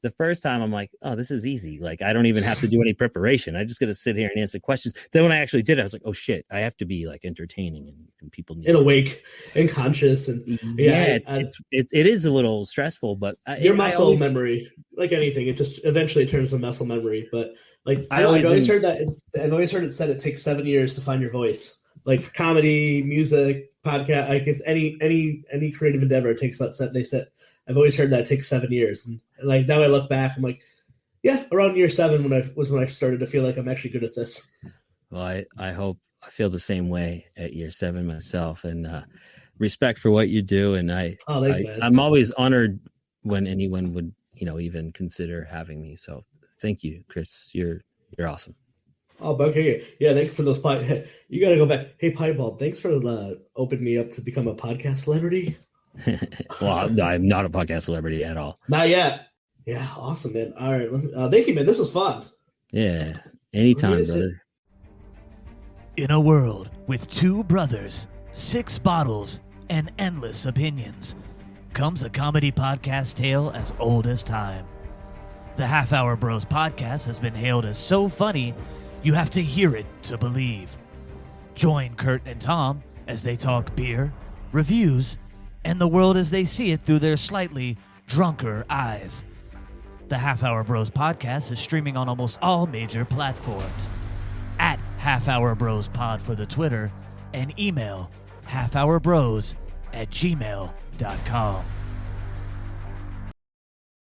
The first time I'm like, oh, this is easy. Like, I don't even have to do any preparation. I just got to sit here and answer questions. Then when I actually did it, I was like, oh shit, I have to be like entertaining, and people need awake and conscious. And it is a little stressful, but your muscle memory, like anything, it just eventually turns to muscle memory. But like, I've always heard that. I've always heard it said it takes 7 years to find your voice. Like for comedy, music, podcast, I guess any creative endeavor, it takes about I've always heard that it takes 7 years, and like now I look back, I'm like, yeah, around year 7 when I started to feel like I'm actually good at this. Well, I hope I feel the same way at year 7 myself, and respect for what you do, and thanks, man. I'm always honored when anyone would even consider having me. So thank you, Chris. You're awesome. Oh, okay. Yeah, thanks to those you got to go back. Hey, Pibeald, thanks for opening me up to become a podcast celebrity. Well, I'm not a podcast celebrity at all. Not yet. Yeah, awesome, man. All right, thank you, man. This was fun. Yeah, anytime, brother. In a world with 2 brothers, 6 bottles, and endless opinions, comes a comedy podcast tale as old as time. The Half Hour Bros podcast has been hailed as so funny, you have to hear it to believe. Join Kurt and Tom as they talk beer, reviews, and the world as they see it through their slightly drunker eyes. The Half Hour Bros podcast is streaming on almost all major platforms. At Half Hour Bros Pod for the Twitter, and email halfhourbros@gmail.com.